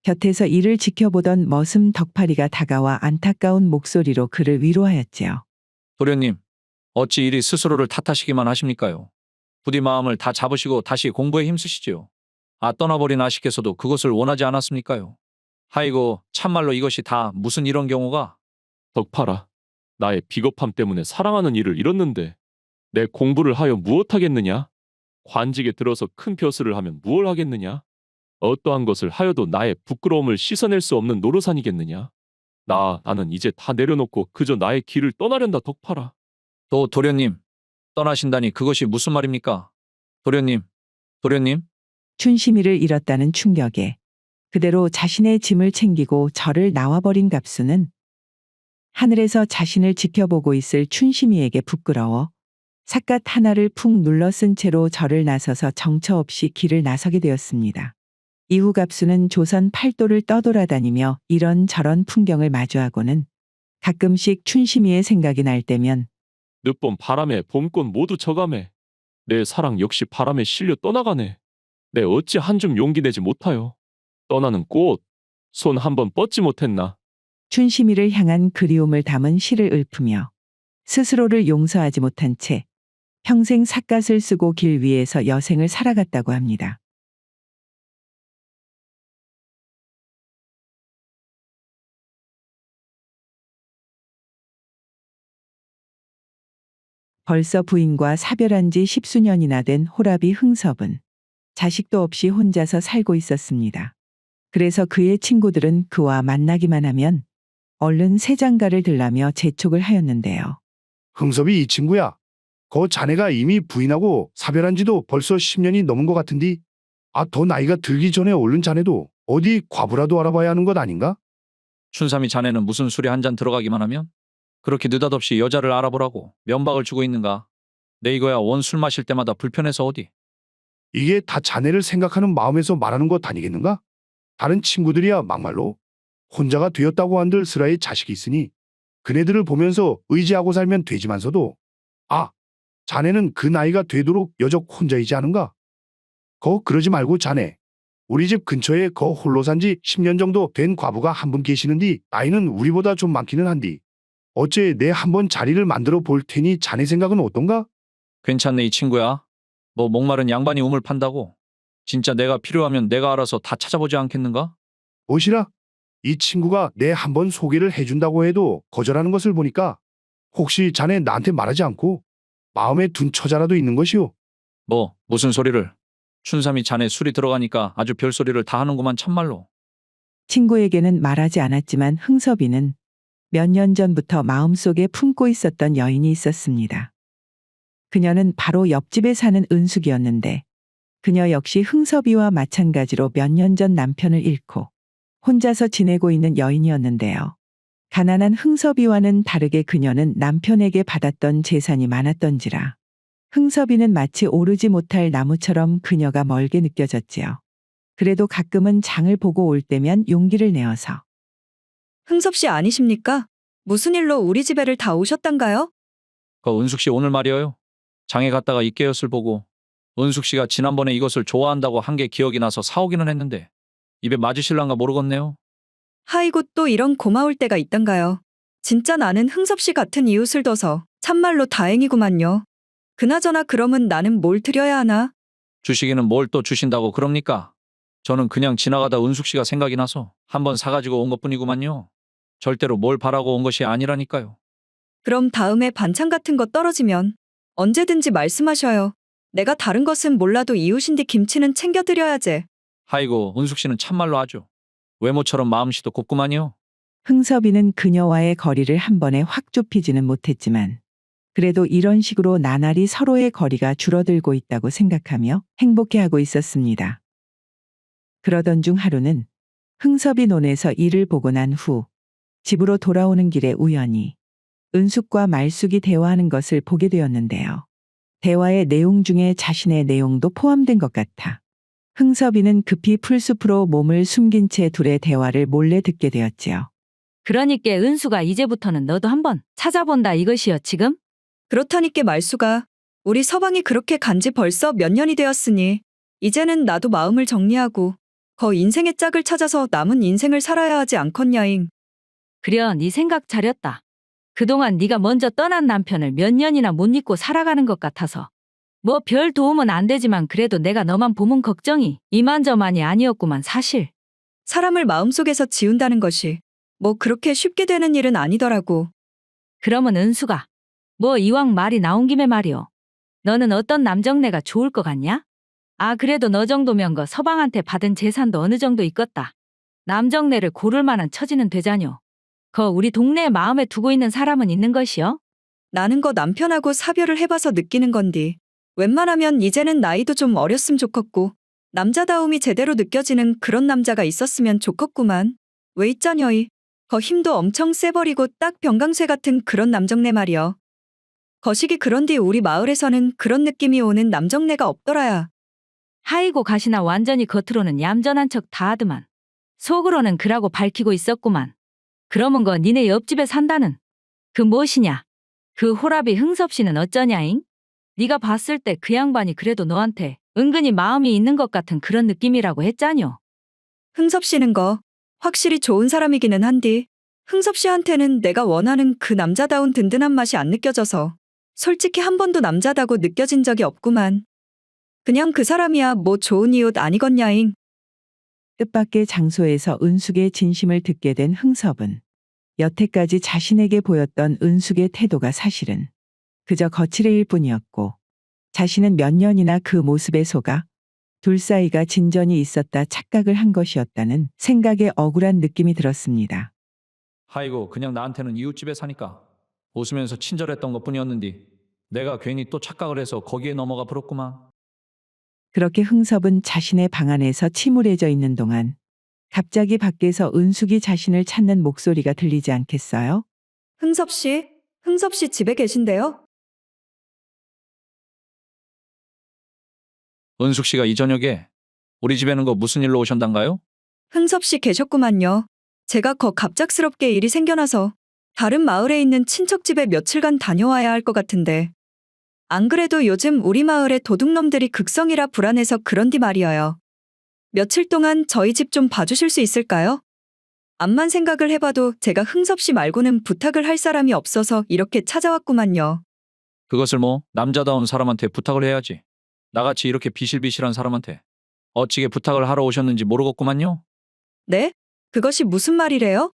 곁에서 이를 지켜보던 머슴 덕파리가 다가와 안타까운 목소리로 그를 위로하였지요. 도련님, 어찌 이리 스스로를 탓하시기만 하십니까요? 부디 마음을 다 잡으시고 다시 공부에 힘쓰시지요. 떠나버린 아씨께서도 그것을 원하지 않았습니까요? 아이고, 참말로 이것이 다 무슨 이런 경우가. 덕파라, 나의 비겁함 때문에 사랑하는 이를 잃었는데 내 공부를 하여 무엇하겠느냐? 관직에 들어서 큰 벼슬을 하면 무얼 하겠느냐? 어떠한 것을 하여도 나의 부끄러움을 씻어낼 수 없는 노릇아니겠느냐? 나는 이제 다 내려놓고 그저 나의 길을 떠나련다, 덕파라. 또 도련님, 떠나신다니 그것이 무슨 말입니까? 도련님. 춘심이를 잃었다는 충격에 그대로 자신의 짐을 챙기고 절을 나와버린 갑수는 하늘에서 자신을 지켜보고 있을 춘심이에게 부끄러워 삿갓 하나를 푹 눌러 쓴 채로 절을 나서서 정처 없이 길을 나서게 되었습니다. 이후 갑수는 조선 팔도를 떠돌아다니며 이런저런 풍경을 마주하고는 가끔씩 춘심이의 생각이 날 때면 늦봄 바람에 봄꽃 모두 져가매. 내 사랑 역시 바람에 실려 떠나가네. 내 어찌 한 줌 용기 내지 못하여 떠나는 꽃 손 한번 뻗지 못했나. 춘심이를 향한 그리움을 담은 시를 읊으며 스스로를 용서하지 못한 채 평생 삿갓을 쓰고 길 위에서 여생을 살아갔다고 합니다. 벌써 부인과 사별한 지 10수년이나 된 호랍이 흥섭은 자식도 없이 혼자서 살고 있었습니다. 그래서 그의 친구들은 그와 만나기만 하면 얼른 새 장가를 들라며 재촉을 하였는데요. 흥섭이 이 친구야. 자네가 이미 부인하고 사별한 지도 벌써 10년이 넘은 것 같은디. 더 나이가 들기 전에 얼른 자네도 어디 과부라도 알아봐야 하는 것 아닌가? 춘삼이 자네는 무슨 술에 한 잔 들어가기만 하면 그렇게 느닷없이 여자를 알아보라고 면박을 주고 있는가? 내 이거야 원 술 마실 때마다 불편해서 어디. 이게 다 자네를 생각하는 마음에서 말하는 것 아니겠는가? 다른 친구들이야 막말로 혼자가 되었다고 한들 스라의 자식이 있으니 그네들을 보면서 의지하고 살면 되지만서도 자네는 그 나이가 되도록 여적 혼자이지 않은가? 그러지 말고 자네 우리 집 근처에 거 홀로 산 지 10년 정도 된 과부가 한 분 계시는디 나이는 우리보다 좀 많기는 한디. 어째 내 한번 자리를 만들어 볼 테니 자네 생각은 어떤가? 괜찮네 이 친구야. 뭐 목마른 양반이 우물 판다고. 진짜 내가 필요하면 내가 알아서 다 찾아보지 않겠는가? 오시라. 이 친구가 내 한번 소개를 해준다고 해도 거절하는 것을 보니까 혹시 자네 나한테 말하지 않고 마음에 둔 처자라도 있는 것이오. 뭐 무슨 소리를. 춘삼이 자네 술이 들어가니까 아주 별소리를 다 하는구만 참말로. 친구에게는 말하지 않았지만 흥섭이는 몇 년 전부터 마음속에 품고 있었던 여인이 있었습니다. 그녀는 바로 옆집에 사는 은숙이었는데 그녀 역시 흥섭이와 마찬가지로 몇 년 전 남편을 잃고 혼자서 지내고 있는 여인이었는데요. 가난한 흥섭이와는 다르게 그녀는 남편에게 받았던 재산이 많았던지라 흥섭이는 마치 오르지 못할 나무처럼 그녀가 멀게 느껴졌지요. 그래도 가끔은 장을 보고 올 때면 용기를 내어서 흥섭 씨 아니십니까? 무슨 일로 우리 집에를 다 오셨단가요? 그 은숙 씨 오늘 말이에요. 장에 갔다가 이 깨옷을 보고 은숙 씨가 지난번에 이것을 좋아한다고 한 게 기억이 나서 사오기는 했는데 입에 맞으실란가 모르겠네요. 하이고 또 이런 고마울 때가 있단가요? 진짜 나는 흥섭 씨 같은 이웃을 둬서 참말로 다행이구만요. 그나저나 그러면 나는 뭘 드려야 하나? 주시기는 뭘 또 주신다고 그럽니까? 저는 그냥 지나가다 은숙 씨가 생각이 나서 한번 사가지고 온 것뿐이구만요. 절대로 뭘 바라고 온 것이 아니라니까요. 그럼 다음에 반찬 같은 거 떨어지면 언제든지 말씀하셔요. 내가 다른 것은 몰라도 이웃인데 김치는 챙겨드려야지. 하이고 은숙 씨는 참말로 아주 외모처럼 마음씨도 곱구만요. 흥섭이는 그녀와의 거리를 한 번에 확 좁히지는 못했지만 그래도 이런 식으로 나날이 서로의 거리가 줄어들고 있다고 생각하며 행복해하고 있었습니다. 그러던 중 하루는 흥섭이 논에서 일을 보고 난 후 집으로 돌아오는 길에 우연히 은숙과 말숙이 대화하는 것을 보게 되었는데요. 대화의 내용 중에 자신의 내용도 포함된 것 같아 흥섭이는 급히 풀숲으로 몸을 숨긴 채 둘의 대화를 몰래 듣게 되었지요. 그러니까 은수가 이제부터는 너도 한번 찾아본다 이것이여 지금? 그렇다니까 말수가 우리 서방이 그렇게 간지 벌써 몇 년이 되었으니 이제는 나도 마음을 정리하고 거 인생의 짝을 찾아서 남은 인생을 살아야 하지 않겠냐잉. 그려 네 생각 잘했다. 그동안 네가 먼저 떠난 남편을 몇 년이나 못 잊고 살아가는 것 같아서 뭐 별 도움은 안 되지만 그래도 내가 너만 보면 걱정이 이만저만이 아니었구만 사실. 사람을 마음속에서 지운다는 것이 뭐 그렇게 쉽게 되는 일은 아니더라고. 그러면 은수가 뭐 이왕 말이 나온 김에 말이오. 너는 어떤 남정네가 좋을 것 같냐? 아 그래도 너 정도면 거 서방한테 받은 재산도 어느 정도 있겠다. 남정네를 고를 만한 처지는 되자뇨. 거 우리 동네에 마음에 두고 있는 사람은 있는 것이요? 나는 거 남편하고 사별을 해봐서 느끼는 건디. 웬만하면 이제는 나이도 좀 어렸으면 좋겠고 남자다움이 제대로 느껴지는 그런 남자가 있었으면 좋겠구만. 왜 있자녀이. 거 힘도 엄청 세버리고 딱 병강쇠 같은 그런 남정네 말이여. 거시기 그런디 우리 마을에서는 그런 느낌이 오는 남정네가 없더라야. 하이고 가시나 완전히 겉으로는 얌전한 척 다 하더만 속으로는 그라고 밝히고 있었구만. 그러면 거 니네 옆집에 산다는 그 무엇이냐? 그 호랍이 흥섭 씨는 어쩌냐잉? 네가 봤을 때 그 양반이 그래도 너한테 은근히 마음이 있는 것 같은 그런 느낌이라고 했자뇨. 흥섭 씨는 거 확실히 좋은 사람이기는 한디 흥섭 씨한테는 내가 원하는 그 남자다운 든든한 맛이 안 느껴져서 솔직히 한 번도 남자다고 느껴진 적이 없구만. 그냥 그 사람이야 뭐 좋은 이웃 아니겠냐잉. 뜻밖의 장소에서 은숙의 진심을 듣게 된 흥섭은 여태까지 자신에게 보였던 은숙의 태도가 사실은 그저 거칠애일 뿐이었고 자신은 몇 년이나 그 모습에 속아 둘 사이가 진전이 있었다 착각을 한 것이었다는 생각에 억울한 느낌이 들었습니다. 하이고 그냥 나한테는 이웃집에 사니까 웃으면서 친절했던 것뿐이었는데 내가 괜히 또 착각을 해서 거기에 넘어가 버렸구만. 그렇게 흥섭은 자신의 방 안에서 침울해져 있는 동안 갑자기 밖에서 은숙이 자신을 찾는 목소리가 들리지 않겠어요? 흥섭 씨 집에 계신데요? 은숙 씨가 이 저녁에 우리 집에는 거 무슨 일로 오셨단가요? 흥섭 씨 계셨구만요. 제가 거 갑작스럽게 일이 생겨나서 다른 마을에 있는 친척 집에 며칠간 다녀와야 할 것 같은데. 안 그래도 요즘 우리 마을에 도둑놈들이 극성이라 불안해서 그런디 말이어요. 며칠 동안 저희 집 좀 봐주실 수 있을까요? 암만 생각을 해봐도 제가 흥섭 씨 말고는 부탁을 할 사람이 없어서 이렇게 찾아왔구만요. 그것을 뭐 남자다운 사람한테 부탁을 해야지. 나같이 이렇게 비실비실한 사람한테 어찌게 부탁을 하러 오셨는지 모르겠구만요. 네? 그것이 무슨 말이래요?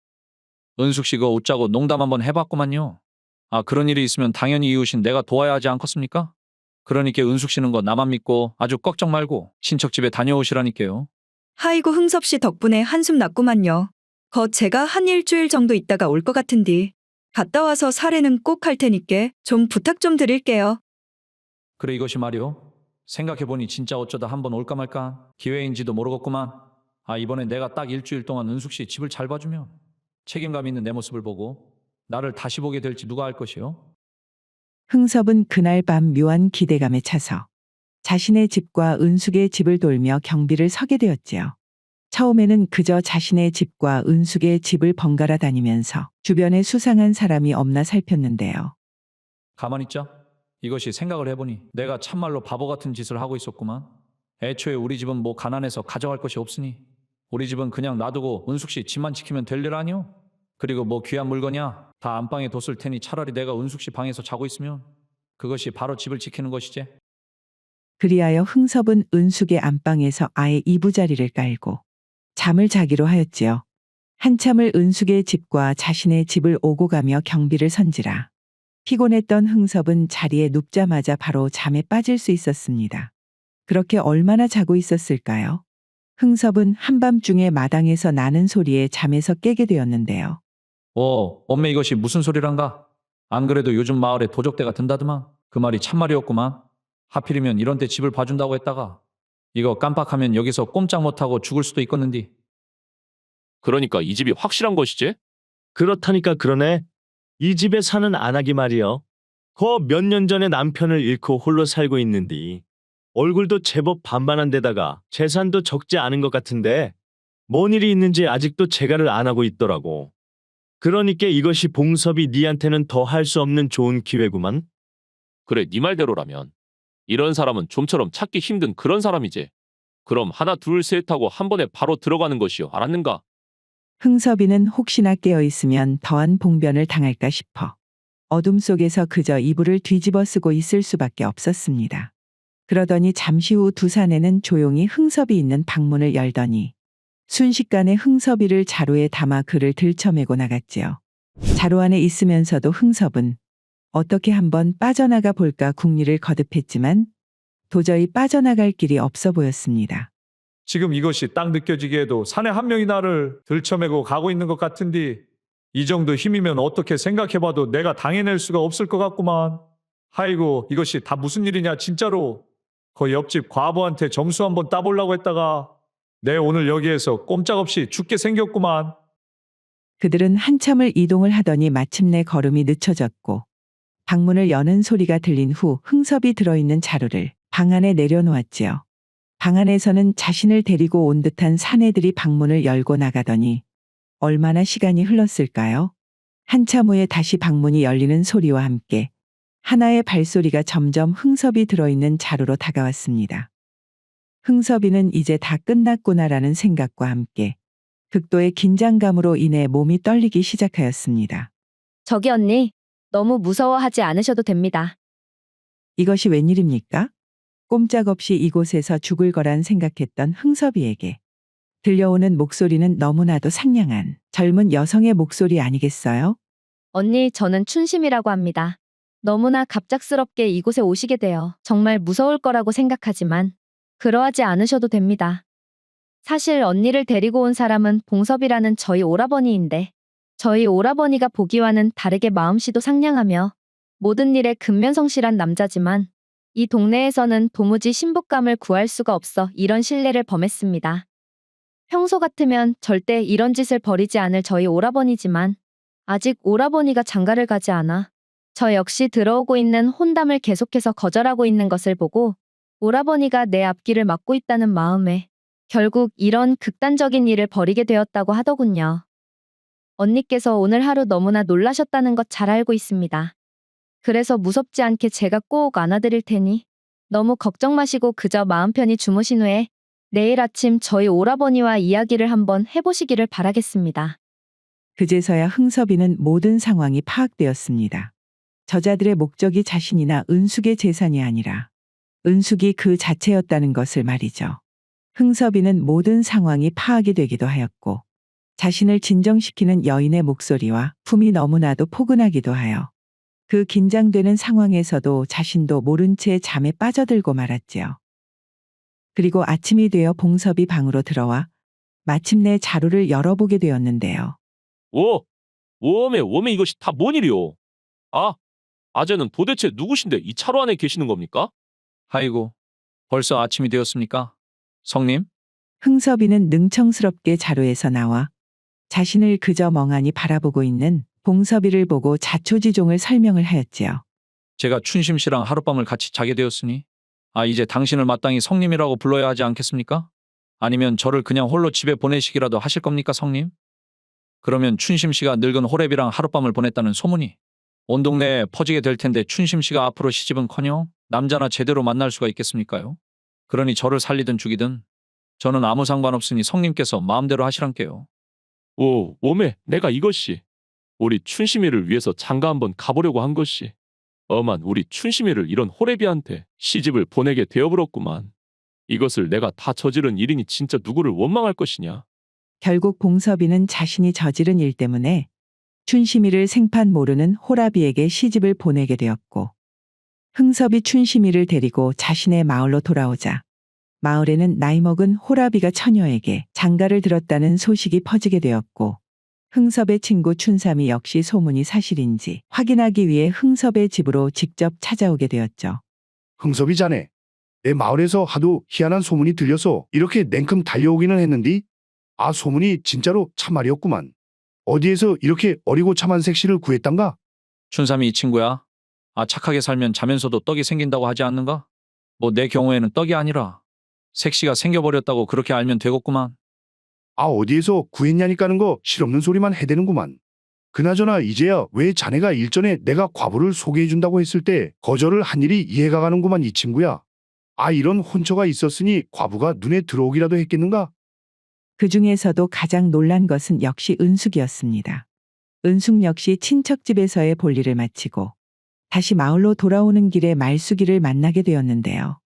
은숙 씨 그거 웃자고 농담 한번 해봤구만요. 아 그런 일이 있으면 당연히 이웃인 내가 도와야 하지 않겠습니까? 그러니까 은숙 씨는 거 나만 믿고 아주 걱정 말고 친척 집에 다녀오시라니까요. 하이고 흥섭 씨 덕분에 한숨 났구만요. 제가 한 일주일 정도 있다가 올 것 같은디. 갔다 와서 사례는 꼭 할 테니께 좀 부탁 좀 드릴게요. 그래 이것이 말이오. 생각해보니 진짜 어쩌다 한번 올까 말까 기회인지도 모르겠구만. 아 이번에 내가 딱 일주일 동안 은숙 씨 집을 잘 봐주면 책임감 있는 내 모습을 보고 나를 다시 보게 될지 누가 알 것이오. 흥섭은 그날 밤 묘한 기대감에 차서 자신의 집과 은숙의 집을 돌며 경비를 서게 되었지요. 처음에는 그저 자신의 집과 은숙의 집을 번갈아 다니면서 주변에 수상한 사람이 없나 살폈는데요. 가만히 있자. 이것이 생각을 해보니 내가 참말로 바보 같은 짓을 하고 있었구만. 애초에 우리 집은 뭐 가난해서 가져갈 것이 없으니 우리 집은 그냥 놔두고 은숙 씨 집만 지키면 될 일 아니오? 그리고 뭐 귀한 물건이야 다 안방에 뒀을 테니 차라리 내가 은숙 씨 방에서 자고 있으면 그것이 바로 집을 지키는 것이지. 그리하여 흥섭은 은숙의 안방에서 아예 이부자리를 깔고 잠을 자기로 하였지요. 한참을 은숙의 집과 자신의 집을 오고 가며 경비를 선지라. 피곤했던 흥섭은 자리에 눕자마자 바로 잠에 빠질 수 있었습니다. 그렇게 얼마나 자고 있었을까요? 흥섭은 한밤중에 마당에서 나는 소리에 잠에서 깨게 되었는데요. 엄매 이것이 무슨 소리란가? 안 그래도 요즘 마을에 도적대가 든다더만. 그 말이 참말이었구만. 하필이면 이런 때 집을 봐준다고 했다가 이거 깜빡하면 여기서 꼼짝 못하고 죽을 수도 있겠는디. 그러니까 이 집이 확실한 것이지? 그렇다니까 그러네. 이 집에 사는 안하기 말이여. 거 몇 년 전에 남편을 잃고 홀로 살고 있는디. 얼굴도 제법 반반한 데다가 재산도 적지 않은 것 같은데 뭔 일이 있는지 아직도 재가를 안 하고 있더라고. 그러니까 이것이 봉섭이 니한테는 더 할 수 없는 좋은 기회구만. 그래 네 말대로라면 이런 사람은 좀처럼 찾기 힘든 그런 사람이지. 그럼 하나 둘 셋 하고 한 번에 바로 들어가는 것이요. 알았는가? 흥섭이는 혹시나 깨어있으면 더한 봉변을 당할까 싶어 어둠 속에서 그저 이불을 뒤집어 쓰고 있을 수밖에 없었습니다. 그러더니 잠시 후 두 사내는 조용히 흥섭이 있는 방문을 열더니 순식간에 흥섭이를 자루에 담아 그를 들쳐매고 나갔지요. 자루 안에 있으면서도 흥섭은 어떻게 한번 빠져나가 볼까 궁리를 거듭했지만 도저히 빠져나갈 길이 없어 보였습니다. 지금 이것이 딱 느껴지기에도 사내 한 명이 나를 들쳐매고 가고 있는 것 같은데 이 정도 힘이면 어떻게 생각해봐도 내가 당해낼 수가 없을 것 같구만. 아이고 이것이 다 무슨 일이냐 진짜로. 그 옆집 과부한테 점수 한번 따보려고 했다가 내 오늘 여기에서 꼼짝없이 죽게 생겼구만. 그들은 한참을 이동을 하더니 마침내 걸음이 늦춰졌고 방문을 여는 소리가 들린 후 흥섭이 들어있는 자루를 방 안에 내려놓았지요. 방 안에서는 자신을 데리고 온 듯한 사내들이 방문을 열고 나가더니 얼마나 시간이 흘렀을까요? 한참 후에 다시 방문이 열리는 소리와 함께 하나의 발소리가 점점 흥섭이 들어있는 자루로 다가왔습니다. 흥섭이는 이제 다 끝났구나라는 생각과 함께 극도의 긴장감으로 인해 몸이 떨리기 시작하였습니다. 저기 언니, 너무 무서워하지 않으셔도 됩니다. 이것이 웬일입니까? 꼼짝없이 이곳에서 죽을 거란 생각했던 흥섭이에게 들려오는 목소리는 너무나도 상냥한 젊은 여성의 목소리 아니겠어요? 언니, 저는 춘심이라고 합니다. 너무나 갑작스럽게 이곳에 오시게 되어 정말 무서울 거라고 생각하지만 그러하지 않으셔도 됩니다. 사실 언니를 데리고 온 사람은 봉섭이라는 저희 오라버니인데 저희 오라버니가 보기와는 다르게 마음씨도 상냥하며 모든 일에 근면성실한 남자지만 이 동네에서는 도무지 신복감을 구할 수가 없어 이런 신뢰를 범했습니다. 평소 같으면 절대 이런 짓을 벌이지 않을 저희 오라버니지만 아직 오라버니가 장가를 가지 않아 저 역시 들어오고 있는 혼담을 계속해서 거절하고 있는 것을 보고 오라버니가 내 앞길을 막고 있다는 마음에 결국 이런 극단적인 일을 벌이게 되었다고 하더군요. 언니께서 오늘 하루 너무나 놀라셨다는 것 잘 알고 있습니다. 그래서 무섭지 않게 제가 꼭 안아드릴 테니 너무 걱정 마시고 그저 마음 편히 주무신 후에 내일 아침 저희 오라버니와 이야기를 한번 해보시기를 바라겠습니다. 그제서야 흥섭이는 모든 상황이 파악되었습니다. 저자들의 목적이 자신이나 은숙의 재산이 아니라 은숙이 그 자체였다는 것을 말이죠. 흥섭이는 모든 상황이 파악이 되기도 하였고 자신을 진정시키는 여인의 목소리와 품이 너무나도 포근하기도 하여 그 긴장되는 상황에서도 자신도 모른 채 잠에 빠져들고 말았지요. 그리고 아침이 되어 봉섭이 방으로 들어와 마침내 자루를 열어보게 되었는데요. 오메 이것이 다 뭔 일이오? 아재는 도대체 누구신데 이 차로 안에 계시는 겁니까? 아이고, 벌써 아침이 되었습니까? 성님? 흥섭이는 능청스럽게 자루에서 나와 자신을 그저 멍하니 바라보고 있는 봉섭이를 보고 자초지종을 설명을 하였지요. 제가 춘심 씨랑 하룻밤을 같이 자게 되었으니 이제 당신을 마땅히 성님이라고 불러야 하지 않겠습니까? 아니면 저를 그냥 홀로 집에 보내시기라도 하실 겁니까, 성님? 그러면 춘심 씨가 늙은 호랩이랑 하룻밤을 보냈다는 소문이 온 동네에 퍼지게 될 텐데 춘심 씨가 앞으로 시집은커녕 남자나 제대로 만날 수가 있겠습니까요? 그러니 저를 살리든 죽이든 저는 아무 상관없으니 성님께서 마음대로 하시란께요. 오메 내가 이것이 우리 춘심이를 위해서 장가 한번 가보려고 한 것이 엄한 우리 춘심이를 이런 호래비한테 시집을 보내게 되어버렸구만. 이것을 내가 다 저지른 일이니 진짜 누구를 원망할 것이냐. 결국 봉섭이는 자신이 저지른 일 때문에 춘심이를 생판 모르는 호라비에게 시집을 보내게 되었고 흥섭이 춘심이를 데리고 자신의 마을로 돌아오자 마을에는 나이 먹은 호라비가 처녀에게 장가를 들었다는 소식이 퍼지게 되었고 흥섭의 친구 춘삼이 역시 소문이 사실인지 확인하기 위해 흥섭의 집으로 직접 찾아오게 되었죠. 흥섭이 자네, 내 마을에서 하도 희한한 소문이 들려서 이렇게 냉큼 달려오기는 했는디 소문이 진짜로 참말이었구만. 어디에서 이렇게 어리고 참한 색시를 구했단가? 춘삼이 이 친구야. 착하게 살면 자면서도 떡이 생긴다고 하지 않는가? 뭐 내 경우에는 떡이 아니라 색시가 생겨버렸다고 그렇게 알면 되겠구만. 어디에서 구했냐니까는 거 실없는 소리만 해대는구만. 그나저나 이제야 왜 자네가 일전에 내가 과부를 소개해준다고 했을 때 거절을 한 일이 이해가 가는구만 이 친구야. 이런 혼처가 있었으니 과부가 눈에 들어오기라도 했겠는가? 그 중에서도 가장 놀란 것은 역시 은숙이었습니다. 은숙 역시 친척집에서의 볼일을 마치고 다시 마을로 돌아오는 길에 말숙이를 만나게 되었는데요.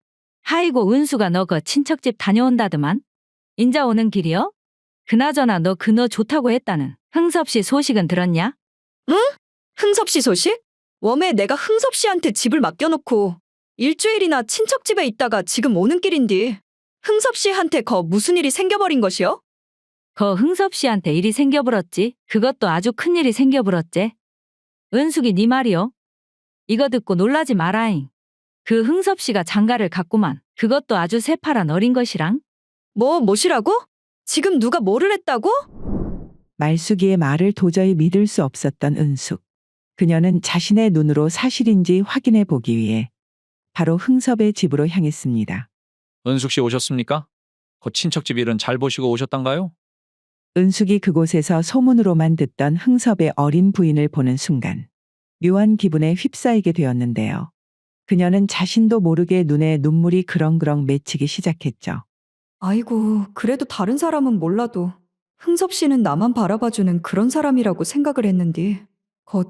하이고 은수가 너 그 친척집 다녀온다더만. 인자 오는 길이요? 그나저나 너 그너 좋다고 했다는 흥섭 씨 소식은 들었냐? 흥섭 씨 소식? 웜에 내가 흥섭 씨한테 집을 맡겨놓고 일주일이나 친척집에 있다가 지금 오는 길인디. 흥섭 씨한테 무슨 일이 생겨버린 것이요? 거 흥섭 씨한테 일이 생겨버렸지. 그것도 아주 큰일이 생겨버렸지. 은숙이 네 말이요? 이거 듣고 놀라지 마라잉. 그 흥섭 씨가 장가를 갔구만. 그것도 아주 새파란 어린 것이랑. 뭐시라고? 지금 누가 뭐를 했다고? 말숙이의 말을 도저히 믿을 수 없었던 은숙. 그녀는 자신의 눈으로 사실인지 확인해 보기 위해 바로 흥섭의 집으로 향했습니다. 은숙 씨 오셨습니까? 그 친척집 일은 잘 보시고 오셨단가요? 은숙이 그곳에서 소문으로만 듣던 흥섭의 어린 부인을 보는 순간 묘한 기분에 휩싸이게 되었는데요. 그녀는 자신도 모르게 눈에 눈물이 그렁그렁 맺히기 시작했죠. 아이고, 그래도 다른 사람은 몰라도 흥섭 씨는 나만 바라봐주는 그런 사람이라고 생각을 했는데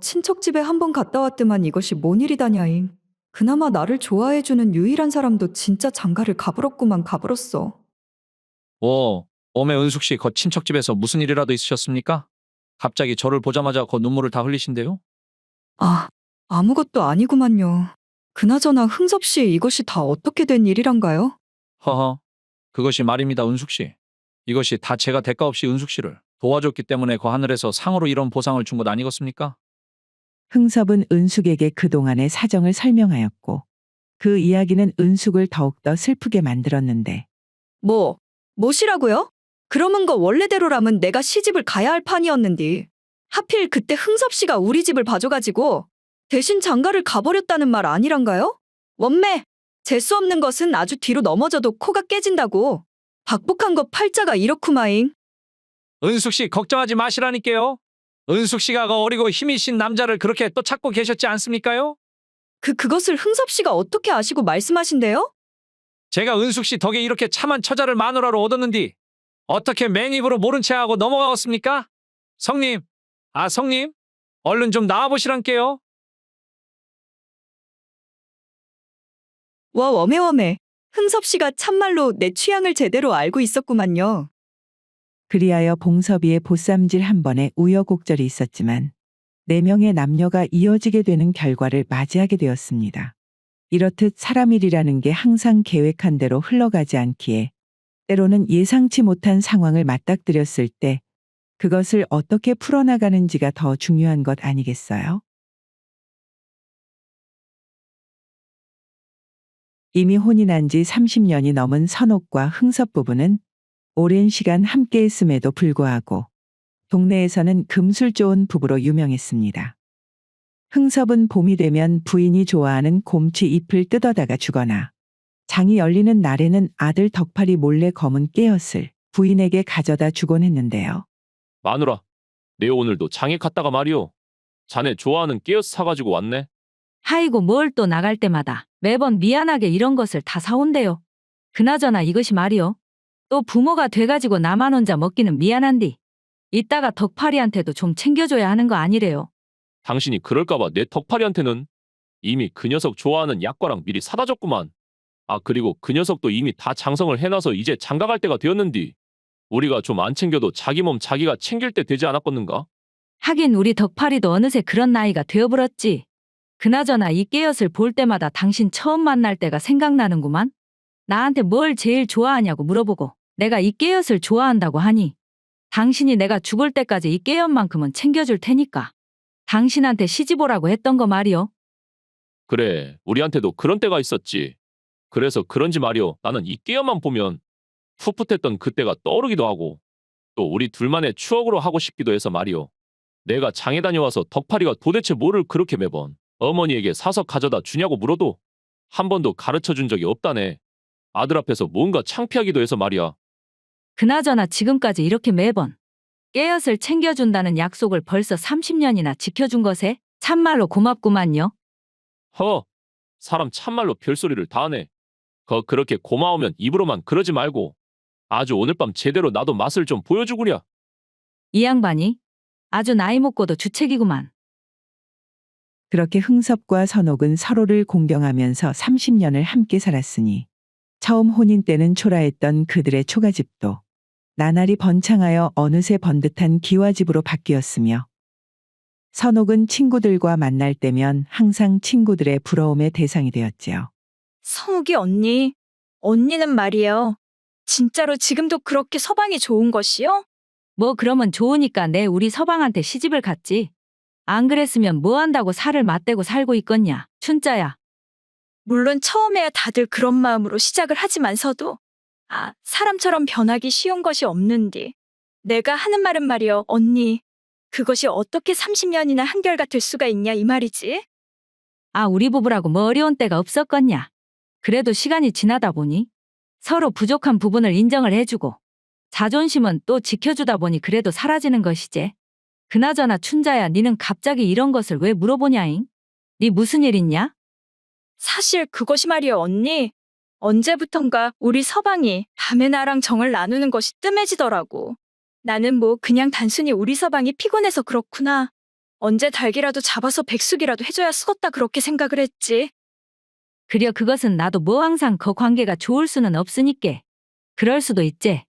친척집에 한번 갔다 왔더만 이것이 뭔 일이다냐잉. 그나마 나를 좋아해주는 유일한 사람도 진짜 장가를 가불었구만 가불었어. 어메 은숙 씨 그 친척집에서 무슨 일이라도 있으셨습니까? 갑자기 저를 보자마자 그 눈물을 다 흘리신대요? 아무것도 아니구만요. 그나저나 흥섭 씨 이것이 다 어떻게 된 일이란가요? 허허, 그것이 말입니다 은숙 씨. 이것이 다 제가 대가 없이 은숙 씨를 도와줬기 때문에 그 하늘에서 상으로 이런 보상을 준 것 아니겠습니까? 흥섭은 은숙에게 그동안의 사정을 설명하였고 그 이야기는 은숙을 더욱더 슬프게 만들었는데 뭐시라고요? 그러면 거 원래대로라면 내가 시집을 가야 할 판이었는데 하필 그때 흥섭 씨가 우리 집을 봐줘가지고 대신 장가를 가버렸다는 말 아니란가요? 원매, 재수 없는 것은 아주 뒤로 넘어져도 코가 깨진다고. 박복한 거 팔자가 이렇구마잉. 은숙 씨 걱정하지 마시라니까요. 은숙 씨가 그 어리고 힘이 신 남자를 그렇게 또 찾고 계셨지 않습니까요? 그것을 흥섭 씨가 어떻게 아시고 말씀하신대요? 제가 은숙 씨 덕에 이렇게 참한 처자를 마누라로 얻었는디 어떻게 맹입으로 모른 채 하고 넘어가겠습니까? 성님, 성님, 얼른 좀 나와보시란께요. 와 웜해. 흥섭 씨가 참말로 내 취향을 제대로 알고 있었구만요. 그리하여 봉섭이의 보쌈질 한 번에 우여곡절이 있었지만 4명의 남녀가 이어지게 되는 결과를 맞이하게 되었습니다. 이렇듯 사람 일이라는 게 항상 계획한 대로 흘러가지 않기에 때로는 예상치 못한 상황을 맞닥뜨렸을 때 그것을 어떻게 풀어나가는지가 더 중요한 것 아니겠어요? 이미 혼이 난 지 30년이 넘은 선옥과 흥섭 부부는 오랜 시간 함께했음에도 불구하고 동네에서는 금술 좋은 부부로 유명했습니다. 흥섭은 봄이 되면 부인이 좋아하는 곰치 잎을 뜯어다가 주거나 장이 열리는 날에는 아들 덕팔이 몰래 검은 깨엿을 부인에게 가져다 주곤 했는데요. 마누라, 내 오늘도 장에 갔다가 말이오. 자네 좋아하는 깨엿 사가지고 왔네. 하이고 뭘 또 나갈 때마다 매번 미안하게 이런 것을 다 사온대요. 그나저나 이것이 말이요. 또 부모가 돼가지고 나만 혼자 먹기는 미안한디. 이따가 덕팔이한테도 좀 챙겨줘야 하는 거 아니래요. 당신이 그럴까봐 내 덕팔이한테는 이미 그 녀석 좋아하는 약과랑 미리 사다 줬구만. 그리고 그 녀석도 이미 다 장성을 해놔서 이제 장가갈 때가 되었는디. 우리가 좀 안 챙겨도 자기 몸 자기가 챙길 때 되지 않았겠는가? 하긴 우리 덕팔이도 어느새 그런 나이가 되어버렸지. 그나저나 이 깨엿을 볼 때마다 당신 처음 만날 때가 생각나는구만. 나한테 뭘 제일 좋아하냐고 물어보고 내가 이 깨엿을 좋아한다고 하니 당신이 내가 죽을 때까지 이 깨엿만큼은 챙겨줄 테니까 당신한테 시집오라고 했던 거 말이요. 그래, 우리한테도 그런 때가 있었지. 그래서 그런지 말이오. 나는 이 깨엿만 보면 풋풋했던 그때가 떠오르기도 하고 또 우리 둘만의 추억으로 하고 싶기도 해서 말이오. 내가 장에 다녀와서 덕팔이가 도대체 뭐를 그렇게 매번 어머니에게 사서 가져다 주냐고 물어도 한 번도 가르쳐 준 적이 없다네. 아들 앞에서 뭔가 창피하기도 해서 말이야. 그나저나 지금까지 이렇게 매번 깨엿을 챙겨준다는 약속을 벌써 30년이나 지켜준 것에 참말로 고맙구만요. 사람 참말로 별소리를 다 하네. 그렇게 고마우면 입으로만 그러지 말고 아주 오늘 밤 제대로 나도 맛을 좀 보여주구랴. 이 양반이 아주 나이 먹고도 주책이구만. 그렇게 흥섭과 선옥은 서로를 공경하면서 30년을 함께 살았으니 처음 혼인 때는 초라했던 그들의 초가집도 나날이 번창하여 어느새 번듯한 기와집으로 바뀌었으며 선옥은 친구들과 만날 때면 항상 친구들의 부러움의 대상이 되었지요. 성욱이 언니는 말이에요. 진짜로 지금도 그렇게 서방이 좋은 것이요? 뭐 그러면 좋으니까 내 우리 서방한테 시집을 갔지. 안 그랬으면 뭐 한다고 살을 맞대고 살고 있겠냐, 춘자야. 물론 처음에야 다들 그런 마음으로 시작을 하지만서도 사람처럼 변하기 쉬운 것이 없는디. 내가 하는 말은 말이요, 언니. 그것이 어떻게 30년이나 한결같을 수가 있냐 이 말이지. 우리 부부라고 뭐 어려운 때가 없었겠냐. 그래도 시간이 지나다 보니 서로 부족한 부분을 인정을 해주고 자존심은 또 지켜주다 보니 그래도 사라지는 것이지. 그나저나 춘자야, 니는 갑자기 이런 것을 왜 물어보냐잉? 니 무슨 일 있냐? 사실 그것이 말이요, 언니. 언제부턴가 우리 서방이 밤에 나랑 정을 나누는 것이 뜸해지더라고. 나는 뭐 그냥 단순히 우리 서방이 피곤해서 그렇구나. 언제 닭이라도 잡아서 백숙이라도 해줘야 쓰겄다 그렇게 생각을 했지. 그려 그것은 나도 뭐 항상 그 관계가 좋을 수는 없으니께. 그럴 수도 있지.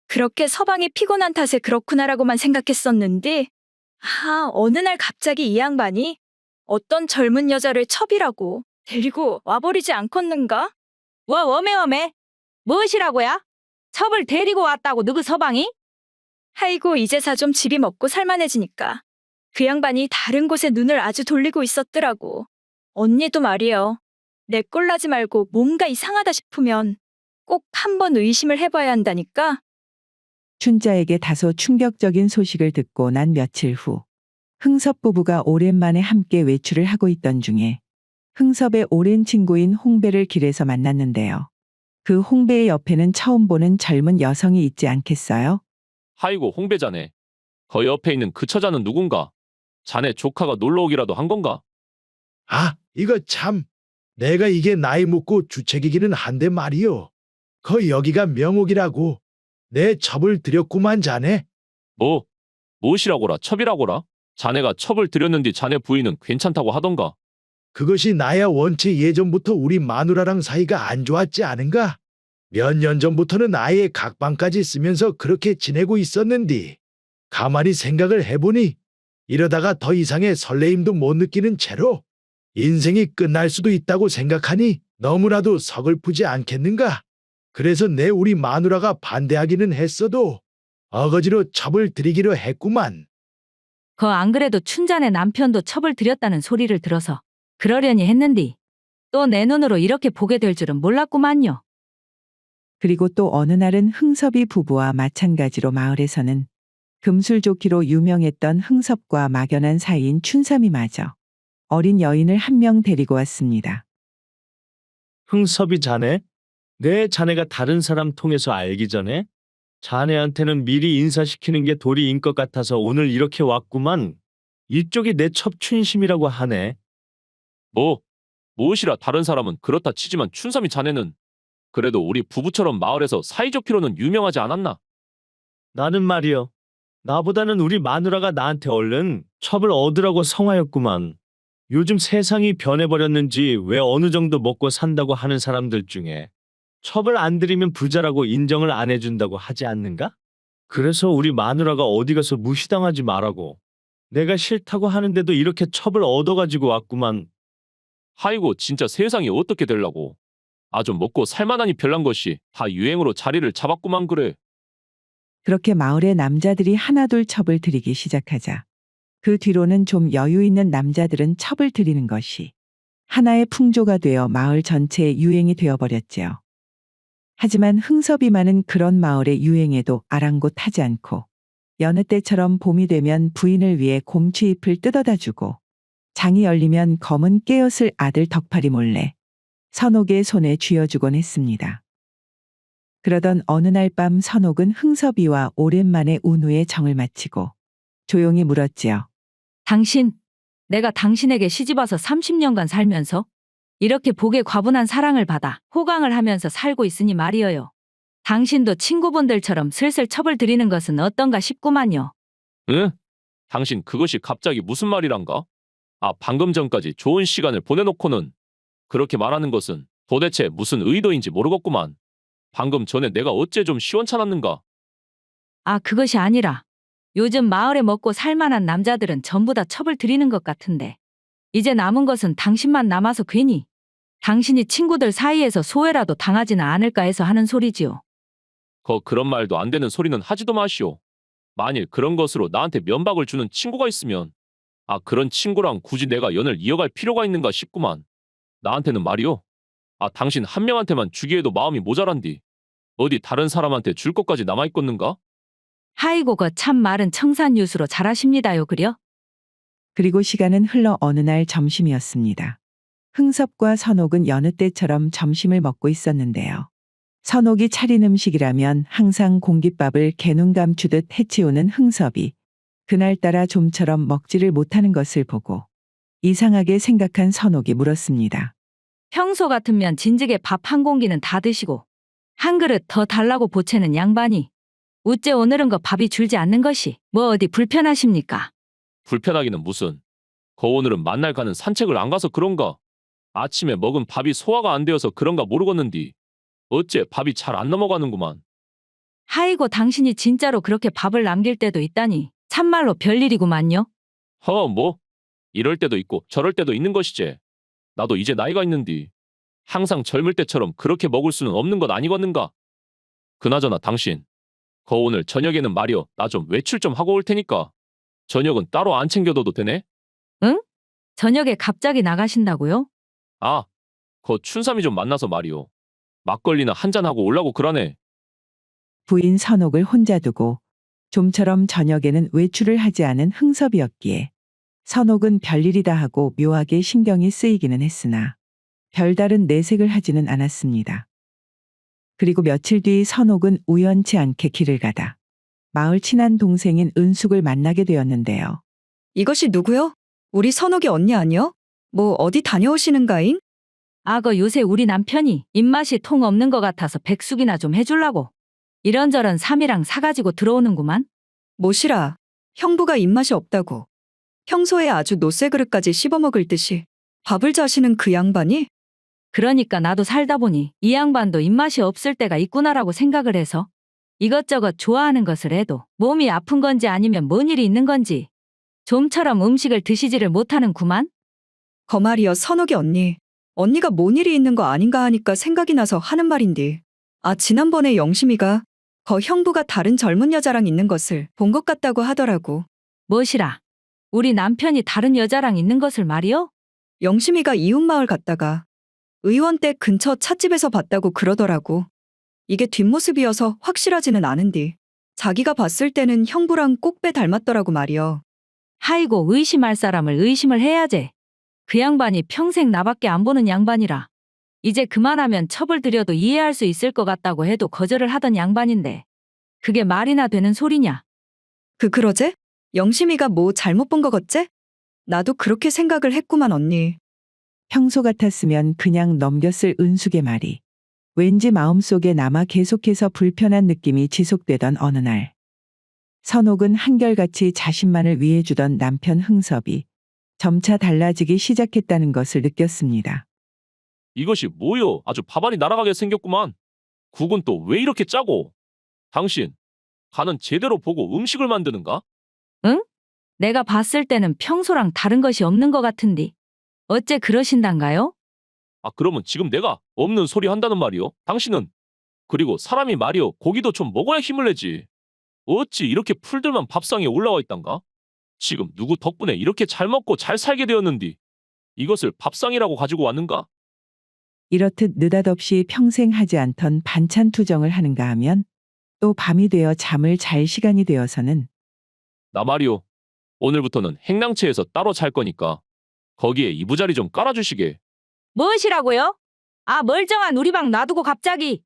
그렇게 서방이 피곤한 탓에 그렇구나라고만 생각했었는데 어느 날 갑자기 이 양반이 어떤 젊은 여자를 첩이라고 데리고 와버리지 않겠는가? 웜해. 무엇이라고야? 첩을 데리고 왔다고 누구 서방이? 하이고 이제사 좀 집이 먹고 살만해지니까 그 양반이 다른 곳에 눈을 아주 돌리고 있었더라고. 언니도 말이요. 내 꼴나지 말고 뭔가 이상하다 싶으면 꼭 한번 의심을 해봐야 한다니까. 춘자에게 다소 충격적인 소식을 듣고 난 며칠 후 흥섭 부부가 오랜만에 함께 외출을 하고 있던 중에 흥섭의 오랜 친구인 홍배를 길에서 만났는데요. 그 홍배의 옆에는 처음 보는 젊은 여성이 있지 않겠어요? 하이고 홍배자네. 거 옆에 있는 그 처자는 누군가? 자네 조카가 놀러 오기라도 한 건가? 이거 참. 내가 이게 나이 묻고 주책이기는 한데 말이요. 여기가 명옥이라고. 내 첩을 드렸구만 자네. 무엇이라고라 첩이라고라? 자네가 첩을 드렸는데 자네 부인은 괜찮다고 하던가. 그것이 나야 원체 예전부터 우리 마누라랑 사이가 안 좋았지 않은가? 몇 년 전부터는 아예 각방까지 쓰면서 그렇게 지내고 있었는디. 가만히 생각을 해보니 이러다가 더 이상의 설레임도 못 느끼는 채로 인생이 끝날 수도 있다고 생각하니 너무나도 서글프지 않겠는가? 그래서 우리 마누라가 반대하기는 했어도 어거지로 첩을 드리기로 했구만. 안 그래도 춘자네 남편도 첩을 드렸다는 소리를 들어서 그러려니 했는디 또 내 눈으로 이렇게 보게 될 줄은 몰랐구만요. 그리고 또 어느 날은 흥섭이 부부와 마찬가지로 마을에서는 금술좋기로 유명했던 흥섭과 막연한 사이인 춘삼이마저 어린 여인을 한 명 데리고 왔습니다. 흥섭이 자네? 내 자네가 다른 사람 통해서 알기 전에 자네한테는 미리 인사시키는 게 도리인 것 같아서 오늘 이렇게 왔구만. 이쪽이 내 첩춘심이라고 하네. 무엇이라 다른 사람은 그렇다 치지만 춘삼이 자네는 그래도 우리 부부처럼 마을에서 사이좋기로는 유명하지 않았나? 나는 말이여. 나보다는 우리 마누라가 나한테 얼른 첩을 얻으라고 성하였구만. 요즘 세상이 변해버렸는지 왜 어느 정도 먹고 산다고 하는 사람들 중에 첩을 안 들이면 부자라고 인정을 안 해준다고 하지 않는가? 그래서 우리 마누라가 어디 가서 무시당하지 말라고 내가 싫다고 하는데도 이렇게 첩을 얻어가지고 왔구만. 하이고 진짜 세상이 어떻게 될라고. 아주 먹고 살만하니 별난 것이 다 유행으로 자리를 잡았구만 그래. 그렇게 마을의 남자들이 하나둘 첩을 드리기 시작하자 그 뒤로는 좀 여유 있는 남자들은 첩을 드리는 것이 하나의 풍조가 되어 마을 전체의 유행이 되어버렸지요. 하지만 흥섭이만은 그런 마을의 유행에도 아랑곳하지 않고 여느 때처럼 봄이 되면 부인을 위해 곰취잎을 뜯어다 주고 장이 열리면 검은 깨옷을 아들 덕팔이 몰래 선옥의 손에 쥐어주곤 했습니다. 그러던 어느 날 밤 선옥은 흥섭이와 오랜만에 운후의 정을 마치고 조용히 물었지요. 당신, 내가 당신에게 시집와서 30년간 살면서 이렇게 복에 과분한 사랑을 받아 호강을 하면서 살고 있으니 말이어요. 당신도 친구분들처럼 슬슬 첩을 드리는 것은 어떤가 싶구만요. 응? 당신 그것이 갑자기 무슨 말이란가? 방금 전까지 좋은 시간을 보내놓고는 그렇게 말하는 것은 도대체 무슨 의도인지 모르겠구만. 방금 전에 내가 어째 좀 시원찮았는가? 그것이 아니라 요즘 마을에 먹고 살만한 남자들은 전부 다 첩을 드리는 것 같은데 이제 남은 것은 당신만 남아서 괜히 당신이 친구들 사이에서 소외라도 당하지는 않을까 해서 하는 소리지요. 그런 말도 안 되는 소리는 하지도 마시오. 만일 그런 것으로 나한테 면박을 주는 친구가 있으면 그런 친구랑 굳이 내가 연을 이어갈 필요가 있는가 싶구만. 나한테는 말이오. 당신 한 명한테만 주기에도 마음이 모자란디. 어디 다른 사람한테 줄 것까지 남아있겠는가? 하이고 참 말은 청산유수로 잘하십니다요 그려? 그리고 시간은 흘러 어느 날 점심이었습니다. 흥섭과 선옥은 여느 때처럼 점심을 먹고 있었는데요. 선옥이 차린 음식이라면 항상 공깃밥을 개눈 감추듯 해치우는 흥섭이 그날따라 좀처럼 먹지를 못하는 것을 보고 이상하게 생각한 선옥이 물었습니다. 평소 같으면 진즉에 밥 한 공기는 다 드시고 한 그릇 더 달라고 보채는 양반이 우째 오늘은 밥이 줄지 않는 것이 뭐 어디 불편하십니까? 불편하기는 무슨. 오늘은 만날 가는 산책을 안 가서 그런가? 아침에 먹은 밥이 소화가 안 되어서 그런가 모르겠는디. 어째 밥이 잘 안 넘어가는구만. 하이고 당신이 진짜로 그렇게 밥을 남길 때도 있다니 참말로 별일이구만요. 뭐 이럴 때도 있고 저럴 때도 있는 것이지. 나도 이제 나이가 있는디. 항상 젊을 때처럼 그렇게 먹을 수는 없는 것 아니겠는가? 그나저나 당신 오늘 저녁에는 말이여 나 좀 외출 좀 하고 올 테니까 저녁은 따로 안 챙겨둬도 되네? 응? 저녁에 갑자기 나가신다고요? 춘삼이 좀 만나서 말이오. 막걸리나 한잔하고 올라고 그러네. 부인 선옥을 혼자 두고 좀처럼 저녁에는 외출을 하지 않은 흥섭이었기에 선옥은 별일이다 하고 묘하게 신경이 쓰이기는 했으나 별다른 내색을 하지는 않았습니다. 그리고 며칠 뒤 선옥은 우연치 않게 길을 가다 마을 친한 동생인 은숙을 만나게 되었는데요. 이것이 누구요? 우리 선옥이 언니 아니요? 뭐 어디 다녀오시는가잉? 악어 요새 우리 남편이 입맛이 통 없는 것 같아서 백숙이나 좀 해주려고. 이런저런 삼이랑 사가지고 들어오는구만. 모시라. 형부가 입맛이 없다고. 평소에 아주 노쇠 그릇까지 씹어먹을 듯이 밥을 자시는 그 양반이? 그러니까 나도 살다 보니 이 양반도 입맛이 없을 때가 있구나라고 생각을 해서 이것저것 좋아하는 것을 해도 몸이 아픈 건지 아니면 뭔 일이 있는 건지 좀처럼 음식을 드시지를 못하는구만. 거말이여 선옥이 언니. 언니가 뭔 일이 있는 거 아닌가 하니까 생각이 나서 하는 말인데. 아, 지난번에 영심이가 거 형부가 다른 젊은 여자랑 있는 것을 본 것 같다고 하더라고. 무엇이라? 우리 남편이 다른 여자랑 있는 것을 말이요? 영심이가 이웃마을 갔다가 의원 댁 근처 찻집에서 봤다고 그러더라고. 이게 뒷모습이어서 확실하지는 않은디. 자기가 봤을 때는 형부랑 꼭배 닮았더라고 말이여. 하이고 의심할 사람을 의심을 해야지. 그 양반이 평생 나밖에 안 보는 양반이라. 이제 그만하면 첩을 들여도 이해할 수 있을 것 같다고 해도 거절을 하던 양반인데 그게 말이나 되는 소리냐? 그러제? 영심이가 뭐 잘못 본 거겠제? 나도 그렇게 생각을 했구만 언니. 평소 같았으면 그냥 넘겼을 은숙의 말이 왠지 마음속에 남아 계속해서 불편한 느낌이 지속되던 어느 날. 선옥은 한결같이 자신만을 위해주던 남편 흥섭이 점차 달라지기 시작했다는 것을 느꼈습니다. 이것이 뭐요? 아주 밥알이 날아가게 생겼구만. 국은 또 왜 이렇게 짜고? 당신, 간은 제대로 보고 음식을 만드는가? 응? 내가 봤을 때는 평소랑 다른 것이 없는 것 같은디. 어째 그러신단가요? 아, 그러면 지금 내가 없는 소리 한다는 말이요? 당신은? 그리고 사람이 말이요, 고기도 좀 먹어야 힘을 내지. 어찌 이렇게 풀들만 밥상에 올라와 있단가? 지금 누구 덕분에 이렇게 잘 먹고 잘 살게 되었는디. 이것을 밥상이라고 가지고 왔는가? 이렇듯 느닷없이 평생 하지 않던 반찬 투정을 하는가 하면 또 밤이 되어 잠을 잘 시간이 되어서는 나 말이요. 오늘부터는 행랑채에서 따로 잘 거니까 거기에 이부자리 좀 깔아주시게. 무엇이라고요? 아, 멀쩡한 우리 방 놔두고 갑자기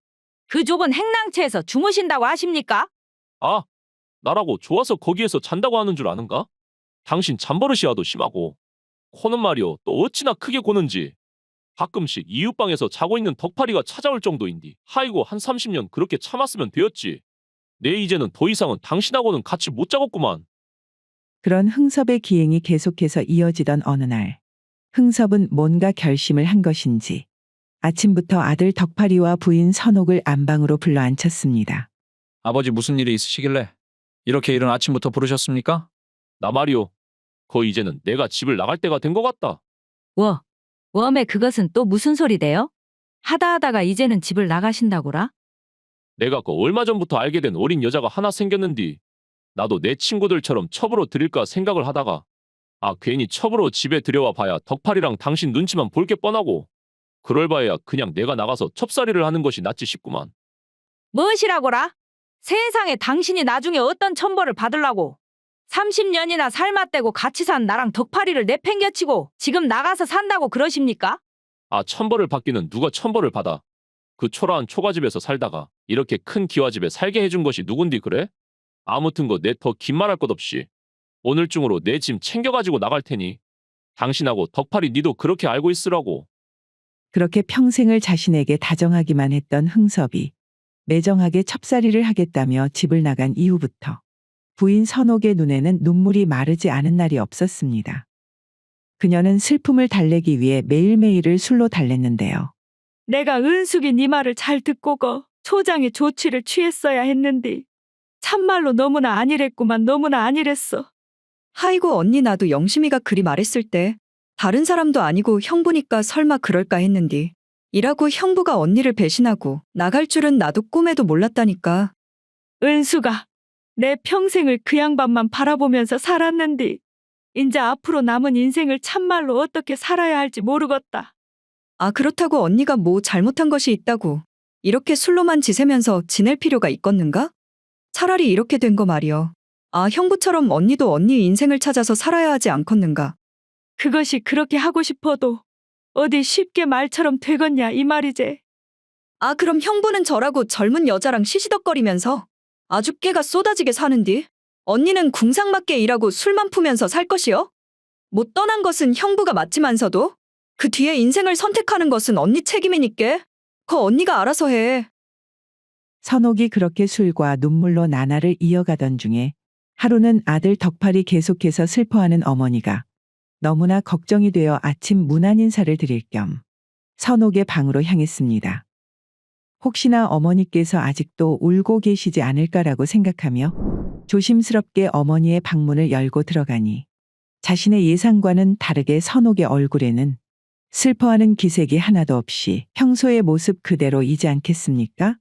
그 좁은 행랑채에서 주무신다고 하십니까? 아, 나라고 좋아서 거기에서 잔다고 하는 줄 아는가? 당신 잠버릇이야도 심하고 코는 말이요 또 어찌나 크게 고는지. 가끔씩 이웃방에서 자고 있는 덕파리가 찾아올 정도인디. 하이고 한 30년 그렇게 참았으면 되었지. 내 이제는 더 이상은 당신하고는 같이 못 자겠구만. 그런 흥섭의 기행이 계속해서 이어지던 어느 날. 흥섭은 뭔가 결심을 한 것인지 아침부터 아들 덕파리와 부인 선옥을 안방으로 불러 앉혔습니다. 아버지 무슨 일이 있으시길래 이렇게 이른 아침부터 부르셨습니까? 나 말이요. 거의 이제는 내가 집을 나갈 때가 된 것 같다. 웜에 그것은 또 무슨 소리대요? 하다하다가 이제는 집을 나가신다고라? 내가 그 얼마 전부터 알게 된 어린 여자가 하나 생겼는디. 나도 내 친구들처럼 첩으로 들일까 생각을 하다가 아, 괜히 첩으로 집에 들여와 봐야 덕팔이랑 당신 눈치만 볼 게 뻔하고 그럴 바에야 그냥 내가 나가서 첩살이를 하는 것이 낫지 싶구만. 무엇이라고라? 세상에 당신이 나중에 어떤 천벌을 받으려고 30년이나 삶아떼고 같이 산 나랑 덕파리를 내팽개치고 지금 나가서 산다고 그러십니까? 아, 천벌을 받기는 누가 천벌을 받아. 그 초라한 초가집에서 살다가 이렇게 큰 기와집에 살게 해준 것이 누군디 그래? 아무튼 내 더 긴 말할 것 없이 오늘 중으로 내 짐 챙겨가지고 나갈 테니 당신하고 덕팔이 니도 그렇게 알고 있으라고. 그렇게 평생을 자신에게 다정하기만 했던 흥섭이 매정하게 첩살이를 하겠다며 집을 나간 이후부터 부인 선옥의 눈에는 눈물이 마르지 않은 날이 없었습니다. 그녀는 슬픔을 달래기 위해 매일매일을 술로 달랬는데요. 내가 은숙이 네 말을 잘 듣고 초장의 조치를 취했어야 했는데 참말로 너무나 안일했구만. 너무나 안일했어. 하이고 언니 나도 영심이가 그리 말했을 때 다른 사람도 아니고 형부니까 설마 그럴까 했는디. 이라고 형부가 언니를 배신하고 나갈 줄은 나도 꿈에도 몰랐다니까. 은숙아, 내 평생을 그 양반만 바라보면서 살았는데 인제 앞으로 남은 인생을 참말로 어떻게 살아야 할지 모르겠다. 아, 그렇다고 언니가 뭐 잘못한 것이 있다고 이렇게 술로만 지새면서 지낼 필요가 있겠는가? 차라리 이렇게 된 거 말이여. 아, 형부처럼 언니도 언니 인생을 찾아서 살아야 하지 않겠는가? 그것이 그렇게 하고 싶어도 어디 쉽게 말처럼 되겠냐 이 말이제. 아, 그럼 형부는 저라고 젊은 여자랑 시시덕거리면서 아주 깨가 쏟아지게 사는디 언니는 궁상맞게 일하고 술만 푸면서 살 것이요? 못 떠난 것은 형부가 맞지만서도 그 뒤에 인생을 선택하는 것은 언니 책임이니까. 그거 언니가 알아서 해. 선옥이 그렇게 술과 눈물로 나날을 이어가던 중에 하루는 아들 덕팔이 계속해서 슬퍼하는 어머니가 너무나 걱정이 되어 아침 문안 인사를 드릴 겸 선옥의 방으로 향했습니다. 혹시나 어머니께서 아직도 울고 계시지 않을까라고 생각하며 조심스럽게 어머니의 방문을 열고 들어가니 자신의 예상과는 다르게 선옥의 얼굴에는 슬퍼하는 기색이 하나도 없이 평소의 모습 그대로이지 않겠습니까?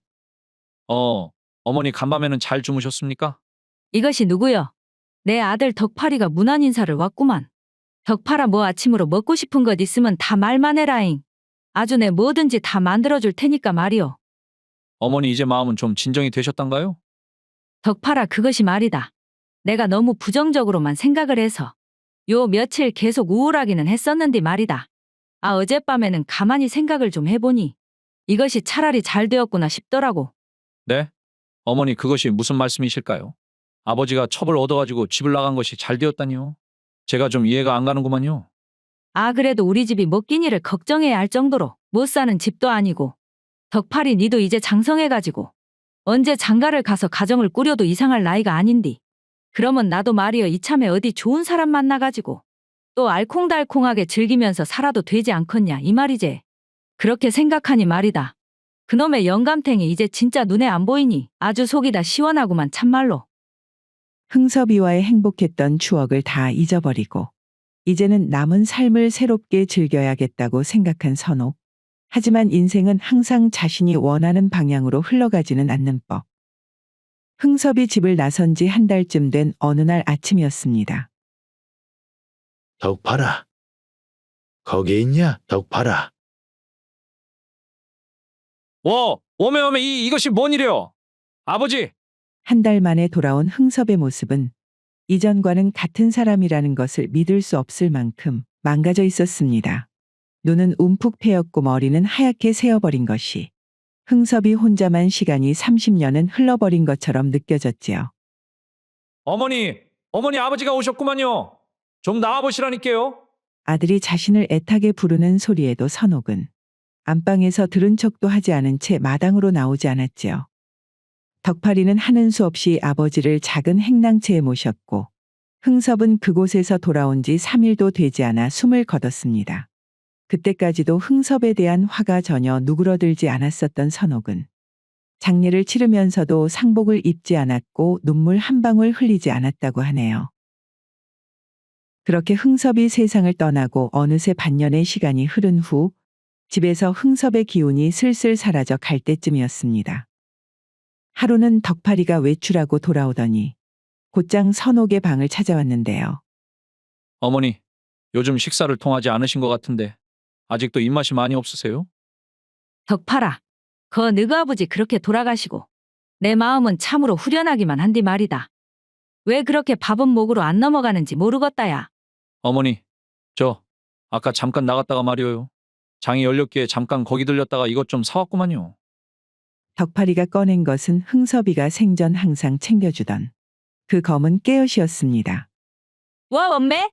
어머니 간밤에는 잘 주무셨습니까? 이것이 누구여? 내 아들 덕팔이가 문안 인사를 왔구만. 덕팔아 뭐 아침으로 먹고 싶은 것 있으면 다 말만 해라잉. 아주 내 뭐든지 다 만들어줄 테니까 말이오. 어머니 이제 마음은 좀 진정이 되셨단가요? 덕팔아 그것이 말이다. 내가 너무 부정적으로만 생각을 해서 요 며칠 계속 우울하기는 했었는데 말이다. 어젯밤에는 가만히 생각을 좀 해보니 이것이 차라리 잘 되었구나 싶더라고. 네? 어머니 그것이 무슨 말씀이실까요? 아버지가 첩을 얻어가지고 집을 나간 것이 잘 되었다니요? 제가 좀 이해가 안 가는구만요. 그래도 우리 집이 먹기니를 걱정해야 할 정도로 못 사는 집도 아니고 덕팔이 니도 이제 장성해가지고 언제 장가를 가서 가정을 꾸려도 이상할 나이가 아닌디. 그러면 나도 말이여 이참에 어디 좋은 사람 만나가지고 또 알콩달콩하게 즐기면서 살아도 되지 않겠냐 이 말이제. 그렇게 생각하니 말이다. 그놈의 영감탱이 이제 진짜 눈에 안 보이니 아주 속이 다 시원하구만 참말로. 흥섭이와의 행복했던 추억을 다 잊어버리고 이제는 남은 삶을 새롭게 즐겨야겠다고 생각한 선옥. 하지만 인생은 항상 자신이 원하는 방향으로 흘러가지는 않는 법. 흥섭이 집을 나선 지 한 달쯤 된 어느 날 아침이었습니다. 덕팔아. 거기 있냐, 덕팔아. 오메 이것이 뭔 일이요? 아버지! 한 달 만에 돌아온 흥섭의 모습은 이전과는 같은 사람이라는 것을 믿을 수 없을 만큼 망가져 있었습니다. 눈은 움푹 패였고 머리는 하얗게 새어버린 것이 흥섭이 혼자만 시간이 30년은 흘러버린 것처럼 느껴졌지요. 어머니 아버지가 오셨구만요. 좀 나와보시라니까요. 아들이 자신을 애타게 부르는 소리에도 선옥은 안방에서 들은 척도 하지 않은 채 마당으로 나오지 않았지요. 덕팔이는 하는 수 없이 아버지를 작은 행랑채에 모셨고 흥섭은 그곳에서 돌아온 지 3일도 되지 않아 숨을 거뒀습니다. 그때까지도 흥섭에 대한 화가 전혀 누그러들지 않았었던 선옥은 장례를 치르면서도 상복을 입지 않았고 눈물 한 방울 흘리지 않았다고 하네요. 그렇게 흥섭이 세상을 떠나고 어느새 반년의 시간이 흐른 후 집에서 흥섭의 기운이 슬슬 사라져 갈 때쯤이었습니다. 하루는 덕팔이가 외출하고 돌아오더니 곧장 선옥의 방을 찾아왔는데요. 어머니, 요즘 식사를 통하지 않으신 것 같은데 아직도 입맛이 많이 없으세요? 덕팔아, 너그 아버지 그렇게 돌아가시고 내 마음은 참으로 후련하기만 한디 말이다. 왜 그렇게 밥은 목으로 안 넘어가는지 모르겠다야. 어머니, 저 아까 잠깐 나갔다가 말이에요. 장이 열렸기에 잠깐 거기 들렸다가 이것 좀 사왔구만요. 덕팔이가 꺼낸 것은 흥섭이가 생전 항상 챙겨주던 그 검은 깨옷이었습니다. 와 엄매?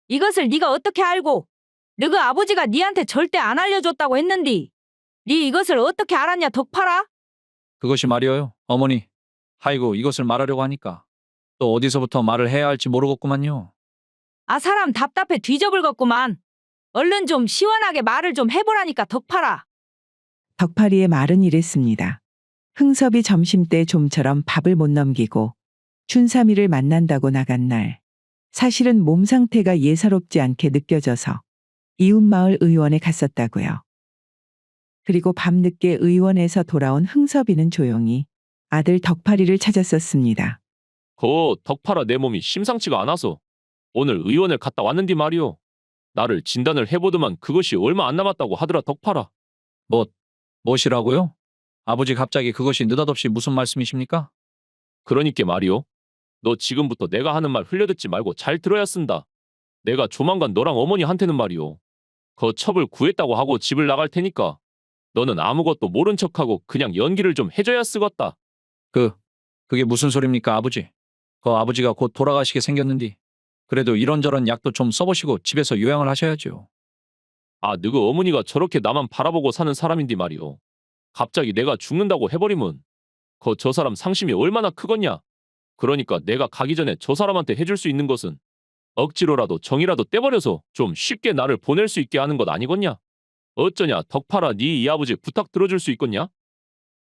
이것을 네가 어떻게 알고? 너그 아버지가 네한테 절대 안 알려줬다고 했는디. 네 이것을 어떻게 알았냐 덕팔아? 그것이 말이에요. 어머니, 아이고 이것을 말하려고 하니까 또 어디서부터 말을 해야 할지 모르겠구만요. 사람 답답해 뒤져불겠구만. 얼른 좀 시원하게 말을 좀 해보라니까 덕팔아. 덕팔이의 말은 이랬습니다. 흥섭이 점심때 좀처럼 밥을 못 넘기고 춘삼이를 만난다고 나간 날 사실은 몸 상태가 예사롭지 않게 느껴져서 이웃마을 의원에 갔었다고요. 그리고 밤늦게 의원에서 돌아온 흥섭이는 조용히 아들 덕팔이를 찾았었습니다. 덕팔아 내 몸이 심상치가 않아서 오늘 의원을 갔다 왔는디 말이오. 나를 진단을 해보더만 그것이 얼마 안 남았다고 하더라 덕팔아. 무엇이라고요? 아버지 갑자기 그것이 느닷없이 무슨 말씀이십니까? 그러니까 말이오. 너 지금부터 내가 하는 말 흘려듣지 말고 잘 들어야 쓴다. 내가 조만간 너랑 어머니한테는 말이오. 그 첩을 구했다고 하고 집을 나갈 테니까 너는 아무것도 모른 척하고 그냥 연기를 좀 해줘야 쓰겄다. 그게 무슨 소리입니까 아버지? 아버지가 곧 돌아가시게 생겼는디 그래도 이런저런 약도 좀 써보시고 집에서 요양을 하셔야죠. 아, 너그 어머니가 저렇게 나만 바라보고 사는 사람인디 말이오. 갑자기 내가 죽는다고 해버리면 저 사람 상심이 얼마나 크겠냐. 그러니까 내가 가기 전에 저 사람한테 해줄 수 있는 것은 억지로라도 정이라도 떼버려서 좀 쉽게 나를 보낼 수 있게 하는 것 아니겠냐? 어쩌냐, 덕팔아, 네 이 아버지 부탁 들어줄 수 있겠냐?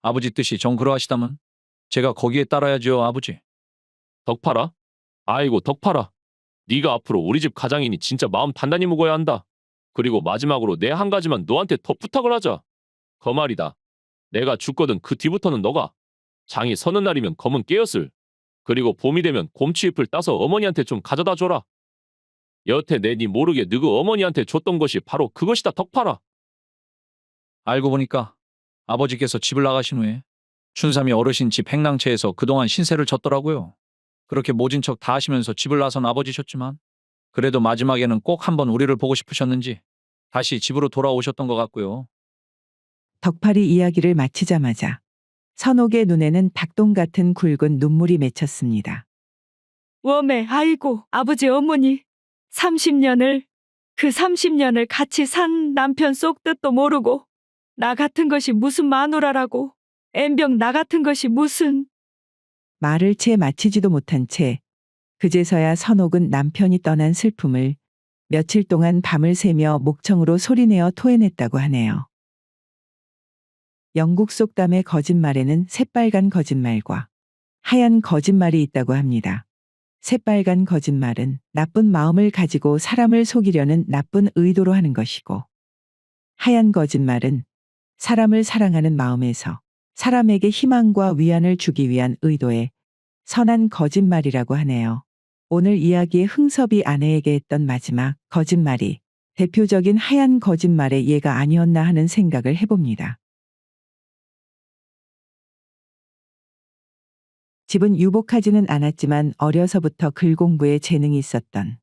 아버지 뜻이 정 그러하시다면 제가 거기에 따라야죠, 아버지. 덕팔아? 아이고, 덕팔아. 네가 앞으로 우리 집 가장이니 진짜 마음 단단히 먹어야 한다. 그리고 마지막으로 내 한 가지만 너한테 더 부탁을 하자. 말이다. 내가 죽거든 그 뒤부터는 너가 장이 서는 날이면 검은 깨엇을, 그리고 봄이 되면 곰취잎을 따서 어머니한테 좀 가져다 줘라. 여태 내 니 모르게 너그 어머니한테 줬던 것이 바로 그것이다, 덕팔아. 알고 보니까 아버지께서 집을 나가신 후에 춘삼이 어르신 집 행랑채에서 그동안 신세를 졌더라고요. 그렇게 모진 척 다 하시면서 집을 나선 아버지셨지만 그래도 마지막에는 꼭 한번 우리를 보고 싶으셨는지 다시 집으로 돌아오셨던 것 같고요. 덕팔이 이야기를 마치자마자 선옥의 눈에는 닭똥 같은 굵은 눈물이 맺혔습니다. 웜에 아이고 아버지 어머니 30년을 같이 산 남편 속 뜻도 모르고 나 같은 것이 무슨 마누라라고 엠병 나 같은 것이 무슨. 말을 채 마치지도 못한 채 그제서야 선옥은 남편이 떠난 슬픔을 며칠 동안 밤을 새며 목청으로 소리내어 토해냈다고 하네요. 영국 속담의 거짓말에는 새빨간 거짓말과 하얀 거짓말이 있다고 합니다. 새빨간 거짓말은 나쁜 마음을 가지고 사람을 속이려는 나쁜 의도로 하는 것이고, 하얀 거짓말은 사람을 사랑하는 마음에서 사람에게 희망과 위안을 주기 위한 의도의 선한 거짓말이라고 하네요. 오늘 이야기의 흥섭이 아내에게 했던 마지막 거짓말이 대표적인 하얀 거짓말의 예가 아니었나 하는 생각을 해봅니다. 집은 유복하지는 않았지만 어려서부터 글 공부에 재능이 있었던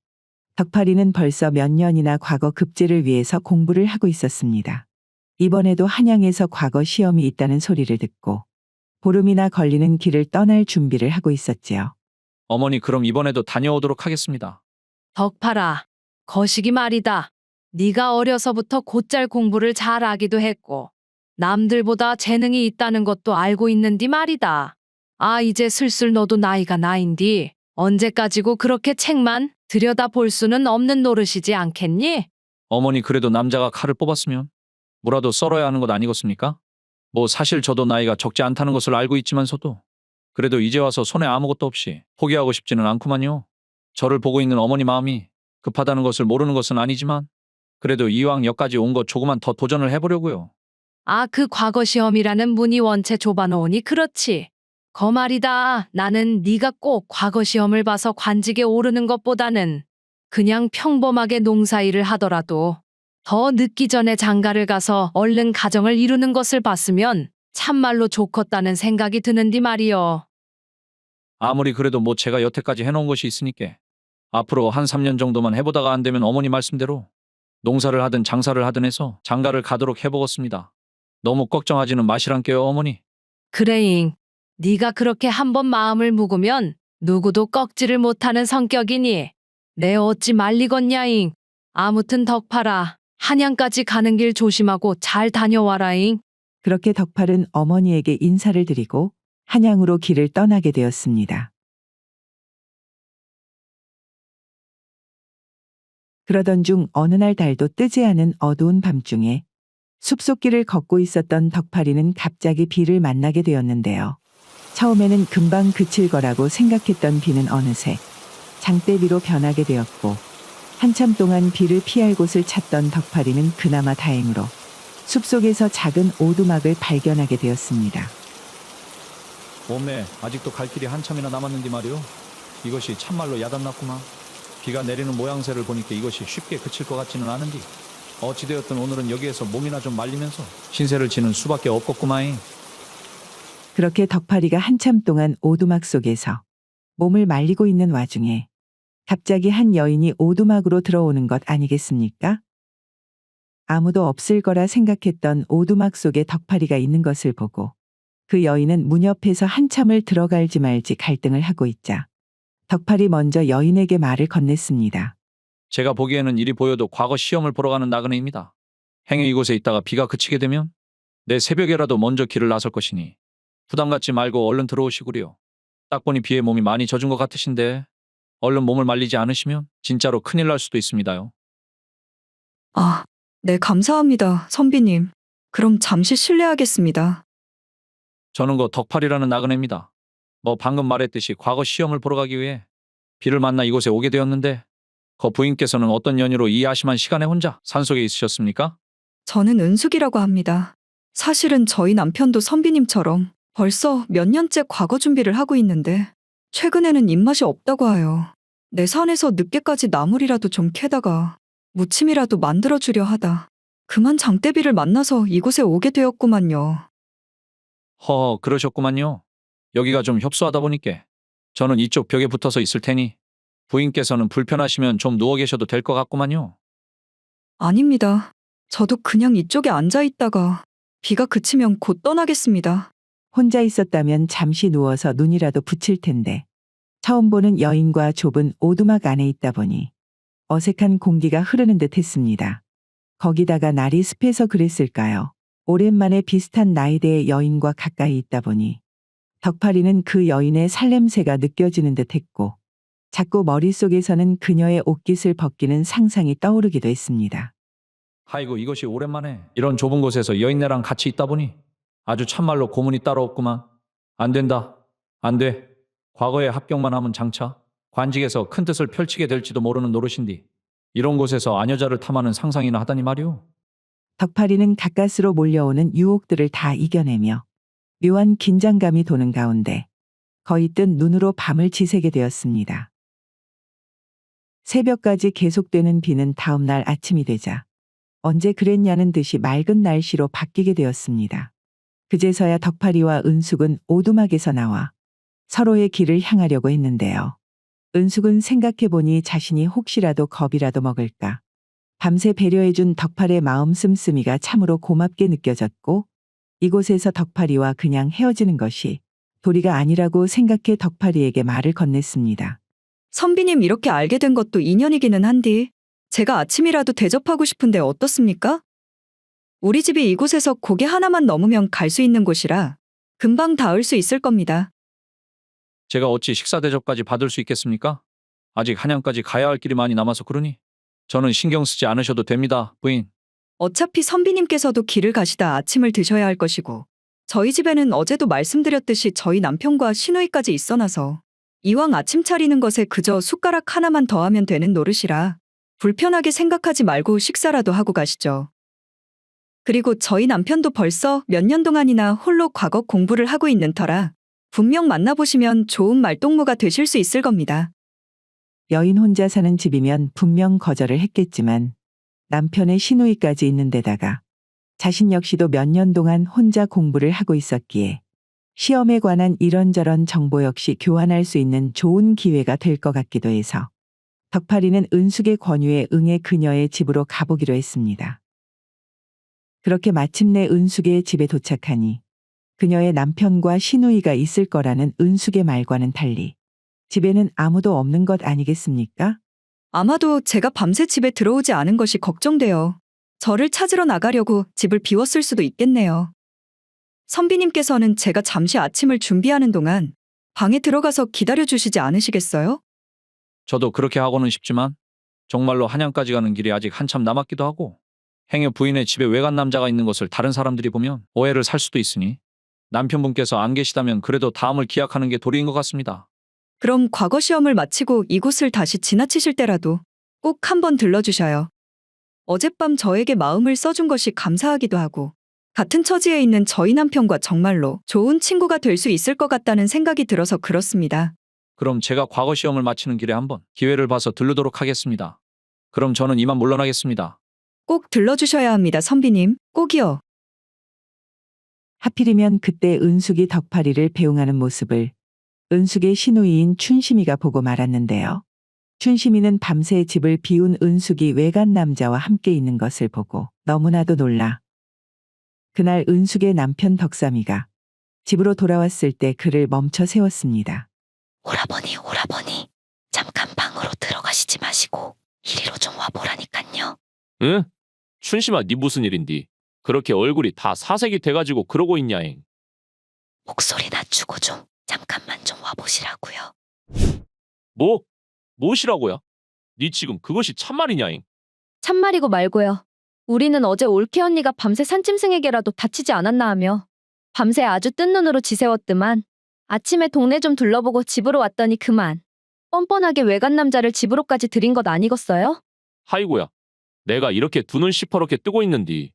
덕팔이는 벌써 몇 년이나 과거 급제를 위해서 공부를 하고 있었습니다. 이번에도 한양에서 과거 시험이 있다는 소리를 듣고 보름이나 걸리는 길을 떠날 준비를 하고 있었지요. 어머니 그럼 이번에도 다녀오도록 하겠습니다. 덕팔아, 거시기 말이다. 네가 어려서부터 곧잘 공부를 잘하기도 했고 남들보다 재능이 있다는 것도 알고 있는디 말이다. 아, 이제 슬슬 너도 나이가 나인디 언제까지고 그렇게 책만 들여다볼 수는 없는 노릇이지 않겠니? 어머니 그래도 남자가 칼을 뽑았으면 뭐라도 썰어야 하는 것 아니겠습니까? 뭐 사실 저도 나이가 적지 않다는 것을 알고 있지만서도 그래도 이제 와서 손에 아무것도 없이 포기하고 싶지는 않구만요. 저를 보고 있는 어머니 마음이 급하다는 것을 모르는 것은 아니지만 그래도 이왕 여기까지 온 거 조금만 더 도전을 해보려고요. 아, 그 과거 시험이라는 문이 원체 좁아놓으니 그렇지. 말이다. 나는 네가 꼭 과거 시험을 봐서 관직에 오르는 것보다는 그냥 평범하게 농사일을 하더라도 더 늦기 전에 장가를 가서 얼른 가정을 이루는 것을 봤으면 참말로 좋겠다는 생각이 드는디 말이여. 아무리 그래도 뭐 제가 여태까지 해놓은 것이 있으니까 앞으로 한 3년 정도만 해보다가 안 되면 어머니 말씀대로 농사를 하든 장사를 하든 해서 장가를 가도록 해보겠습니다. 너무 걱정하지는 마시란께요, 어머니. 그래잉. 네가 그렇게 한번 마음을 묵으면 누구도 꺾지를 못하는 성격이니 내 어찌 말리겠냐잉. 아무튼 덕팔아, 한양까지 가는 길 조심하고 잘 다녀와라잉. 그렇게 덕팔은 어머니에게 인사를 드리고 한양으로 길을 떠나게 되었습니다. 그러던 중 어느 날 달도 뜨지 않은 어두운 밤중에 숲속길을 걷고 있었던 덕팔이는 갑자기 비를 만나게 되었는데요. 처음에는 금방 그칠 거라고 생각했던 비는 어느새 장대비로 변하게 되었고, 한참 동안 비를 피할 곳을 찾던 덕팔이는 그나마 다행으로 숲속에서 작은 오두막을 발견하게 되었습니다. 봄에 아직도 갈 길이 한참이나 남았는데 말이오. 이것이 참말로 야단났구만. 비가 내리는 모양새를 보니까 이것이 쉽게 그칠 것 같지는 않은디 어찌되었든 오늘은 여기에서 몸이나 좀 말리면서 신세를 지는 수밖에 없겠구마잉. 그렇게 덕팔이가 한참 동안 오두막 속에서 몸을 말리고 있는 와중에 갑자기 한 여인이 오두막으로 들어오는 것 아니겠습니까? 아무도 없을 거라 생각했던 오두막 속에 덕팔이가 있는 것을 보고 그 여인은 문 옆에서 한참을 들어갈지 말지 갈등을 하고 있자 덕팔이 먼저 여인에게 말을 건넸습니다. 제가 보기에는 이리 보여도 과거 시험을 보러 가는 나그네입니다. 행여 이곳에 있다가 비가 그치게 되면 내 새벽에라도 먼저 길을 나설 것이니 부담 갖지 말고 얼른 들어오시구려. 딱 보니 비에 몸이 많이 젖은 것 같으신데 얼른 몸을 말리지 않으시면 진짜로 큰일 날 수도 있습니다요. 아, 네, 감사합니다, 선비님. 그럼 잠시 실례하겠습니다. 저는 그 덕팔이라는 나그네입니다. 뭐 방금 말했듯이 과거 시험을 보러 가기 위해 비를 만나 이곳에 오게 되었는데 거 부인께서는 어떤 연유로 이 야심한 시간에 혼자 산속에 있으셨습니까? 저는 은숙이라고 합니다. 사실은 저희 남편도 선비님처럼 벌써 몇 년째 과거 준비를 하고 있는데 최근에는 입맛이 없다고 해요. 내 산에서 늦게까지 나물이라도 좀 캐다가 무침이라도 만들어주려 하다 그만 장대비를 만나서 이곳에 오게 되었구만요. 허, 그러셨구만요. 여기가 좀 협소하다 보니께 저는 이쪽 벽에 붙어서 있을 테니 부인께서는 불편하시면 좀 누워 계셔도 될 것 같구만요. 아닙니다. 저도 그냥 이쪽에 앉아 있다가 비가 그치면 곧 떠나겠습니다. 혼자 있었다면 잠시 누워서 눈이라도 붙일 텐데 처음 보는 여인과 좁은 오두막 안에 있다 보니 어색한 공기가 흐르는 듯 했습니다. 거기다가 날이 습해서 그랬을까요? 오랜만에 비슷한 나이대의 여인과 가까이 있다 보니 덕팔이는 그 여인의 살냄새가 느껴지는 듯 했고 자꾸 머릿속에서는 그녀의 옷깃을 벗기는 상상이 떠오르기도 했습니다. 아이고 이것이 오랜만에 이런 좁은 곳에서 여인네랑 같이 있다 보니 아주 참말로 고문이 따로 없구만. 안 된다. 안 돼. 과거에 합격만 하면 장차 관직에서 큰 뜻을 펼치게 될지도 모르는 노릇인디 이런 곳에서 아녀자를 탐하는 상상이나 하다니 말이오. 덕팔이는 가까스로 몰려오는 유혹들을 다 이겨내며 묘한 긴장감이 도는 가운데 거의 뜬 눈으로 밤을 지새게 되었습니다. 새벽까지 계속되는 비는 다음 날 아침이 되자 언제 그랬냐는 듯이 맑은 날씨로 바뀌게 되었습니다. 그제서야 덕팔이와 은숙은 오두막에서 나와 서로의 길을 향하려고 했는데요. 은숙은 생각해보니 자신이 혹시라도 겁이라도 먹을까. 밤새 배려해준 덕팔의 마음 씀씀이가 참으로 고맙게 느껴졌고 이곳에서 덕팔이와 그냥 헤어지는 것이 도리가 아니라고 생각해 덕팔이에게 말을 건넸습니다. 선비님 이렇게 알게 된 것도 인연이기는 한디 제가 아침이라도 대접하고 싶은데 어떻습니까? 우리 집이 이곳에서 고개 하나만 넘으면 갈 수 있는 곳이라 금방 닿을 수 있을 겁니다. 제가 어찌 식사 대접까지 받을 수 있겠습니까? 아직 한양까지 가야 할 길이 많이 남아서 그러니 저는 신경 쓰지 않으셔도 됩니다, 부인. 어차피 선비님께서도 길을 가시다 아침을 드셔야 할 것이고 저희 집에는 어제도 말씀드렸듯이 저희 남편과 시누이까지 있어놔서 이왕 아침 차리는 것에 그저 숟가락 하나만 더하면 되는 노릇이라 불편하게 생각하지 말고 식사라도 하고 가시죠. 그리고 저희 남편도 벌써 몇 년 동안이나 홀로 과거 공부를 하고 있는 터라 분명 만나보시면 좋은 말동무가 되실 수 있을 겁니다. 여인 혼자 사는 집이면 분명 거절을 했겠지만 남편의 시누이까지 있는 데다가 자신 역시도 몇 년 동안 혼자 공부를 하고 있었기에 시험에 관한 이런저런 정보 역시 교환할 수 있는 좋은 기회가 될 것 같기도 해서 덕팔이는 은숙의 권유에 응해 그녀의 집으로 가보기로 했습니다. 그렇게 마침내 은숙의 집에 도착하니 그녀의 남편과 시누이가 있을 거라는 은숙의 말과는 달리 집에는 아무도 없는 것 아니겠습니까? 아마도 제가 밤새 집에 들어오지 않은 것이 걱정되어 저를 찾으러 나가려고 집을 비웠을 수도 있겠네요. 선비님께서는 제가 잠시 아침을 준비하는 동안 방에 들어가서 기다려주시지 않으시겠어요? 저도 그렇게 하고는 싶지만 정말로 한양까지 가는 길이 아직 한참 남았기도 하고 행여 부인의 집에 외간 남자가 있는 것을 다른 사람들이 보면 오해를 살 수도 있으니 남편분께서 안 계시다면 그래도 다음을 기약하는 게 도리인 것 같습니다. 그럼 과거 시험을 마치고 이곳을 다시 지나치실 때라도 꼭 한번 들러주셔요. 어젯밤 저에게 마음을 써준 것이 감사하기도 하고 같은 처지에 있는 저희 남편과 정말로 좋은 친구가 될 수 있을 것 같다는 생각이 들어서 그렇습니다. 그럼 제가 과거 시험을 마치는 길에 한번 기회를 봐서 들르도록 하겠습니다. 그럼 저는 이만 물러나겠습니다. 꼭 들러주셔야 합니다, 선비님. 꼭이요. 하필이면 그때 은숙이 덕팔이를 배웅하는 모습을 은숙의 시누이인 춘심이가 보고 말았는데요. 춘심이는 밤새 집을 비운 은숙이 외간 남자와 함께 있는 것을 보고 너무나도 놀라 그날 은숙의 남편 덕삼이가 집으로 돌아왔을 때 그를 멈춰 세웠습니다. 오라버니, 잠깐 방으로 들어가시지 마시고 이리로 좀 와보라니깐요. 응? 춘심아 니 무슨 일인디? 그렇게 얼굴이 다 사색이 돼가지고 그러고 있냐잉. 목소리 낮추고 좀 잠깐만 좀 와보시라고요. 뭐? 무엇이라고야? 니 지금 그것이 참말이냐잉? 참말이고 말고요. 우리는 어제 올케 언니가 밤새 산짐승에게라도 다치지 않았나 하며 밤새 아주 뜬 눈으로 지새웠더만 아침에 동네 좀 둘러보고 집으로 왔더니 그만. 뻔뻔하게 외간 남자를 집으로까지 들인 것 아니겠어요? 하이고야. 내가 이렇게 두 눈 시퍼렇게 뜨고 있는디.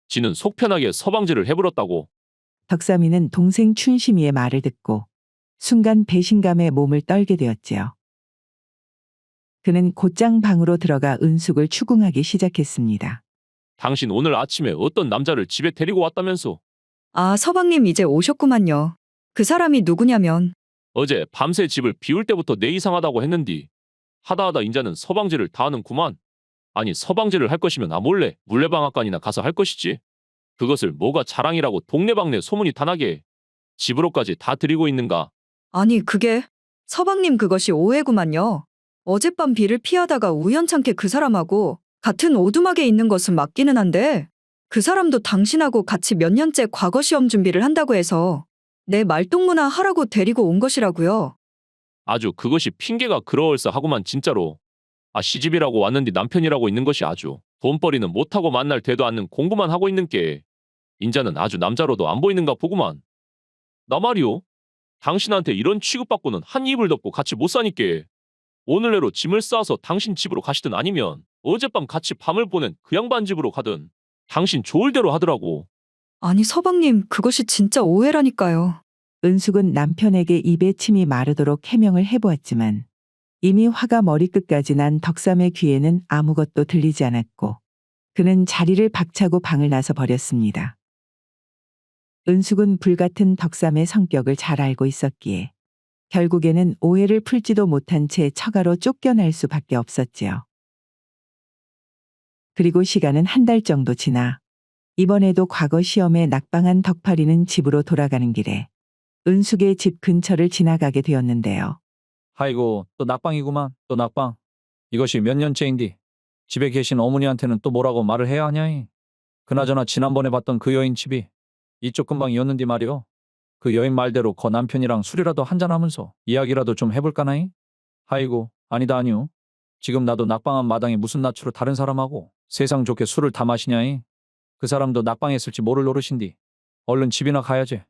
지는 속 편하게 서방지를 해버렸다고. 덕삼이는 동생 춘심이의 말을 듣고 순간 배신감에 몸을 떨게 되었지요. 그는 곧장 방으로 들어가 은숙을 추궁하기 시작했습니다. 당신 오늘 아침에 어떤 남자를 집에 데리고 왔다면서? 아, 서방님 이제 오셨구만요. 그 사람이 누구냐면 어제 밤새 집을 비울 때부터 내 이상하다고 했는디. 하다하다 인자는 서방지를 다 하는구만. 아니 서방지를 할 것이면 몰래 물레방앗간이나 가서 할 것이지. 그것을 뭐가 자랑이라고 동네방네 소문이 다나게 집으로까지 다 들이고 있는가. 아니 그게 서방님 그것이 오해구만요. 어젯밤 비를 피하다가 우연찮게 그 사람하고 같은 오두막에 있는 것은 맞기는 한데 그 사람도 당신하고 같이 몇 년째 과거 시험 준비를 한다고 해서 내 말동무나 하라고 데리고 온 것이라고요. 아주 그것이 핑계가 그러얼싸 하구만 진짜로. 아 시집이라고 왔는데 남편이라고 있는 것이 아주 돈벌이는 못하고 만날 되도 않는 공부만 하고 있는 게 인자는 아주 남자로도 안 보이는가 보구만. 나 말이오. 당신한테 이런 취급받고는 한 입을 덮고 같이 못 사니께 오늘 내로 짐을 싸서 당신 집으로 가시든 아니면 어젯밤 같이 밤을 보낸 그 양반 집으로 가든 당신 좋을 대로 하더라고. 아니 서방님 그것이 진짜 오해라니까요. 은숙은 남편에게 입에 침이 마르도록 해명을 해보았지만 이미 화가 머리끝까지 난 덕삼의 귀에는 아무것도 들리지 않았고 그는 자리를 박차고 방을 나서 버렸습니다. 은숙은 불같은 덕삼의 성격을 잘 알고 있었기에 결국에는 오해를 풀지도 못한 채 처가로 쫓겨날 수밖에 없었지요. 그리고 시간은 한 달 정도 지나 이번에도 과거 시험에 낙방한 덕팔이는 집으로 돌아가는 길에 은숙의 집 근처를 지나가게 되었는데요. 아이고 또 낙방이구만. 또 낙방. 이것이 몇 년째인디. 집에 계신 어머니한테는 또 뭐라고 말을 해야 하냐이. 그나저나 지난번에 봤던 그 여인 집이 이쪽 근방이었는디 말이오. 그 여인 말대로 거 남편이랑 술이라도 한잔하면서 이야기라도 좀 해볼까나이? 아이고 아니다 아니오. 지금 나도 낙방한 마당에 무슨 낯으로 다른 사람하고 세상 좋게 술을 다 마시냐이. 그 사람도 낙방했을지 모를 노릇인디. 얼른 집이나 가야지.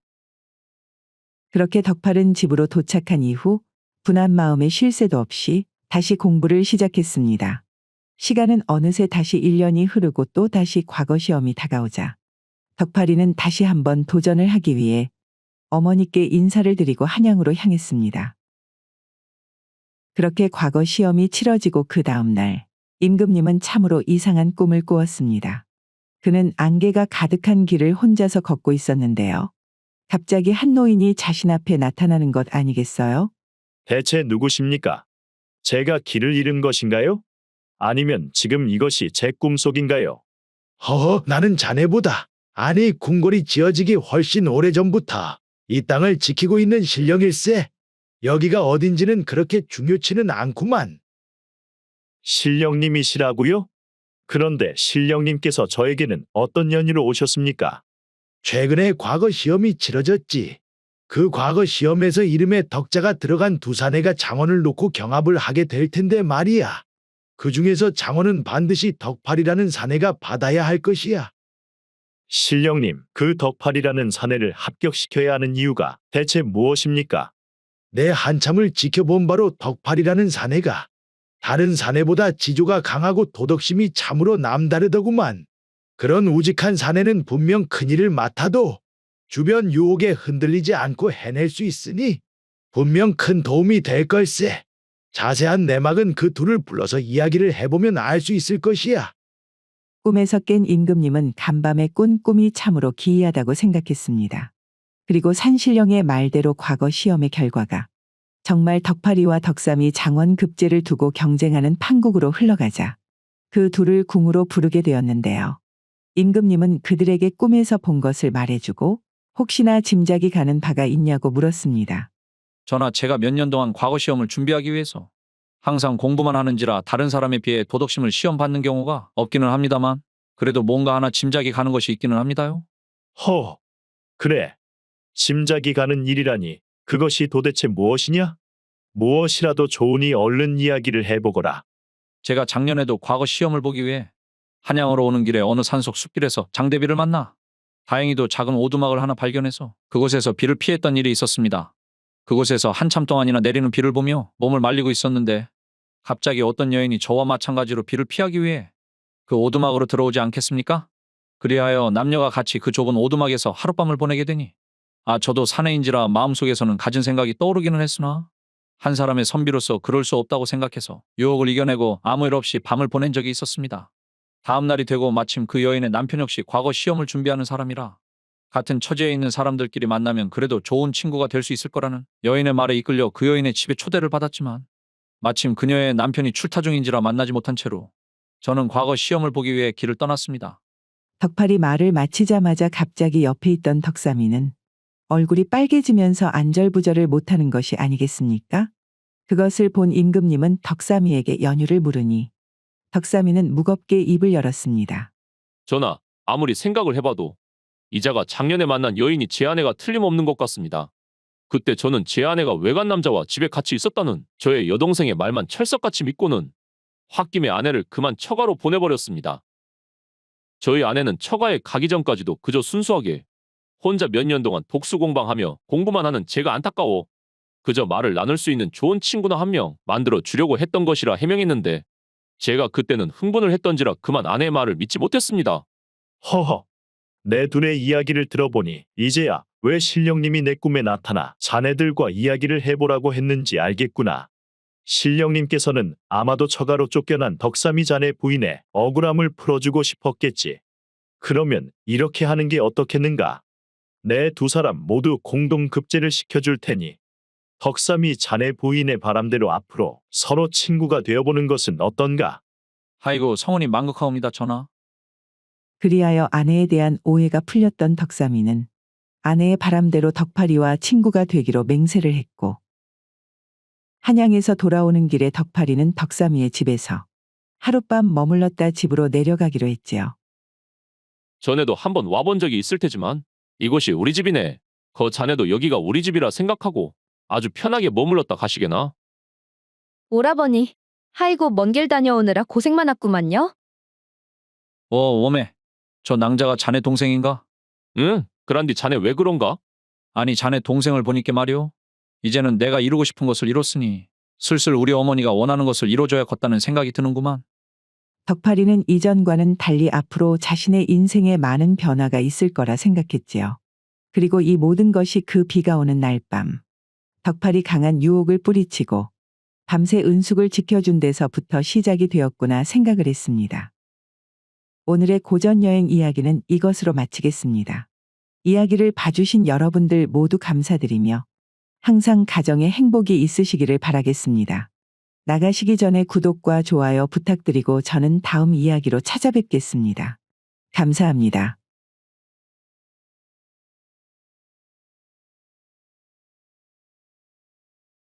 그렇게 덕팔은 집으로 도착한 이후 분한 마음에 쉴 새도 없이 다시 공부를 시작했습니다. 시간은 어느새 다시 1년이 흐르고 또 다시 과거 시험이 다가오자 덕팔이는 다시 한번 도전을 하기 위해 어머니께 인사를 드리고 한양으로 향했습니다. 그렇게 과거 시험이 치러지고 그 다음 날 임금님은 참으로 이상한 꿈을 꾸었습니다. 그는 안개가 가득한 길을 혼자서 걷고 있었는데요. 갑자기 한 노인이 자신 앞에 나타나는 것 아니겠어요? 대체 누구십니까? 제가 길을 잃은 것인가요? 아니면 지금 이것이 제 꿈속인가요? 허허, 나는 자네보다 아니 궁궐이 지어지기 훨씬 오래전부터 이 땅을 지키고 있는 신령일세. 여기가 어딘지는 그렇게 중요치는 않구만. 신령님이시라고요? 그런데 신령님께서 저에게는 어떤 연유로 오셨습니까? 최근에 과거 시험이 치러졌지. 그 과거 시험에서 이름에 덕자가 들어간 두 사내가 장원을 놓고 경합을 하게 될 텐데 말이야. 그 중에서 장원은 반드시 덕팔이라는 사내가 받아야 할 것이야. 신령님, 그 덕팔이라는 사내를 합격시켜야 하는 이유가 대체 무엇입니까? 내 한참을 지켜본 바로 덕팔이라는 사내가 다른 사내보다 지조가 강하고 도덕심이 참으로 남다르더구만. 그런 우직한 사내는 분명 큰일을 맡아도 주변 유혹에 흔들리지 않고 해낼 수 있으니 분명 큰 도움이 될 걸세. 자세한 내막은 그 둘을 불러서 이야기를 해보면 알 수 있을 것이야. 꿈에서 깬 임금님은 간밤에 꾼 꿈이 참으로 기이하다고 생각했습니다. 그리고 산신령의 말대로 과거 시험의 결과가 정말 덕팔이와 덕삼이 장원 급제를 두고 경쟁하는 판국으로 흘러가자 그 둘을 궁으로 부르게 되었는데요. 임금님은 그들에게 꿈에서 본 것을 말해주고 혹시나 짐작이 가는 바가 있냐고 물었습니다. 전하 제가 몇 년 동안 과거 시험을 준비하기 위해서 항상 공부만 하는지라 다른 사람에 비해 도덕심을 시험 받는 경우가 없기는 합니다만 그래도 뭔가 하나 짐작이 가는 것이 있기는 합니다요. 허, 그래. 짐작이 가는 일이라니 그것이 도대체 무엇이냐? 무엇이라도 좋으니 얼른 이야기를 해보거라. 제가 작년에도 과거 시험을 보기 위해 한양으로 오는 길에 어느 산속 숲길에서 장대비를 만나 다행히도 작은 오두막을 하나 발견해서 그곳에서 비를 피했던 일이 있었습니다. 그곳에서 한참 동안이나 내리는 비를 보며 몸을 말리고 있었는데 갑자기 어떤 여인이 저와 마찬가지로 비를 피하기 위해 그 오두막으로 들어오지 않겠습니까? 그리하여 남녀가 같이 그 좁은 오두막에서 하룻밤을 보내게 되니 저도 사내인지라 마음속에서는 가진 생각이 떠오르기는 했으나 한 사람의 선비로서 그럴 수 없다고 생각해서 유혹을 이겨내고 아무 일 없이 밤을 보낸 적이 있었습니다. 다음 날이 되고 마침 그 여인의 남편 역시 과거 시험을 준비하는 사람이라 같은 처지에 있는 사람들끼리 만나면 그래도 좋은 친구가 될 수 있을 거라는 여인의 말에 이끌려 그 여인의 집에 초대를 받았지만 마침 그녀의 남편이 출타 중인지라 만나지 못한 채로 저는 과거 시험을 보기 위해 길을 떠났습니다. 덕팔이 말을 마치자마자 갑자기 옆에 있던 덕삼이는 얼굴이 빨개지면서 안절부절을 못하는 것이 아니겠습니까? 그것을 본 임금님은 덕삼이에게 연유를 물으니 덕삼이는 무겁게 입을 열었습니다. 전하, 아무리 생각을 해봐도 이자가 작년에 만난 여인이 제 아내가 틀림없는 것 같습니다. 그때 저는 제 아내가 외간 남자와 집에 같이 있었다는 저의 여동생의 말만 철석같이 믿고는 홧김에 아내를 그만 처가로 보내버렸습니다. 저희 아내는 처가에 가기 전까지도 그저 순수하게 혼자 몇 년 동안 독수공방하며 공부만 하는 제가 안타까워 그저 말을 나눌 수 있는 좋은 친구나 한 명 만들어 주려고 했던 것이라 해명했는데 제가 그때는 흥분을 했던지라 그만 아내의 말을 믿지 못했습니다. 허허, 내 둘의 이야기를 들어보니 이제야 왜 신령님이 내 꿈에 나타나 자네들과 이야기를 해보라고 했는지 알겠구나. 신령님께서는 아마도 처가로 쫓겨난 덕삼이 자네 부인의 억울함을 풀어주고 싶었겠지. 그러면 이렇게 하는 게 어떻겠는가? 내 두 사람 모두 공동급제를 시켜줄 테니 덕삼이 자네 부인의 바람대로 앞으로 서로 친구가 되어보는 것은 어떤가? 아이고 성은이 만극하옵니다 전하. 그리하여 아내에 대한 오해가 풀렸던 덕삼이는 아내의 바람대로 덕팔이와 친구가 되기로 맹세를 했고 한양에서 돌아오는 길에 덕팔이는 덕삼이의 집에서 하룻밤 머물렀다 집으로 내려가기로 했지요. 전에도 한번 와본 적이 있을 테지만 이곳이 우리 집이네. 자네도 여기가 우리 집이라 생각하고 아주 편하게 머물렀다 가시게나. 오라버니, 아이고 먼 길 다녀오느라 고생 많았구만요. 오메, 저 낭자가 자네 동생인가? 응, 그란디 자네 왜 그런가? 아니 자네 동생을 보니까 말이오. 이제는 내가 이루고 싶은 것을 이뤘으니 슬슬 우리 어머니가 원하는 것을 이뤄줘야겠다는 생각이 드는구만. 덕팔이는 이전과는 달리 앞으로 자신의 인생에 많은 변화가 있을 거라 생각했지요. 그리고 이 모든 것이 그 비가 오는 날 밤 덕팔이 강한 유혹을 뿌리치고 밤새 은숙을 지켜준 데서부터 시작이 되었구나 생각을 했습니다. 오늘의 고전여행 이야기는 이것으로 마치겠습니다. 이야기를 봐주신 여러분들 모두 감사드리며 항상 가정에 행복이 있으시기를 바라겠습니다. 나가시기 전에 구독과 좋아요 부탁드리고 저는 다음 이야기로 찾아뵙겠습니다. 감사합니다.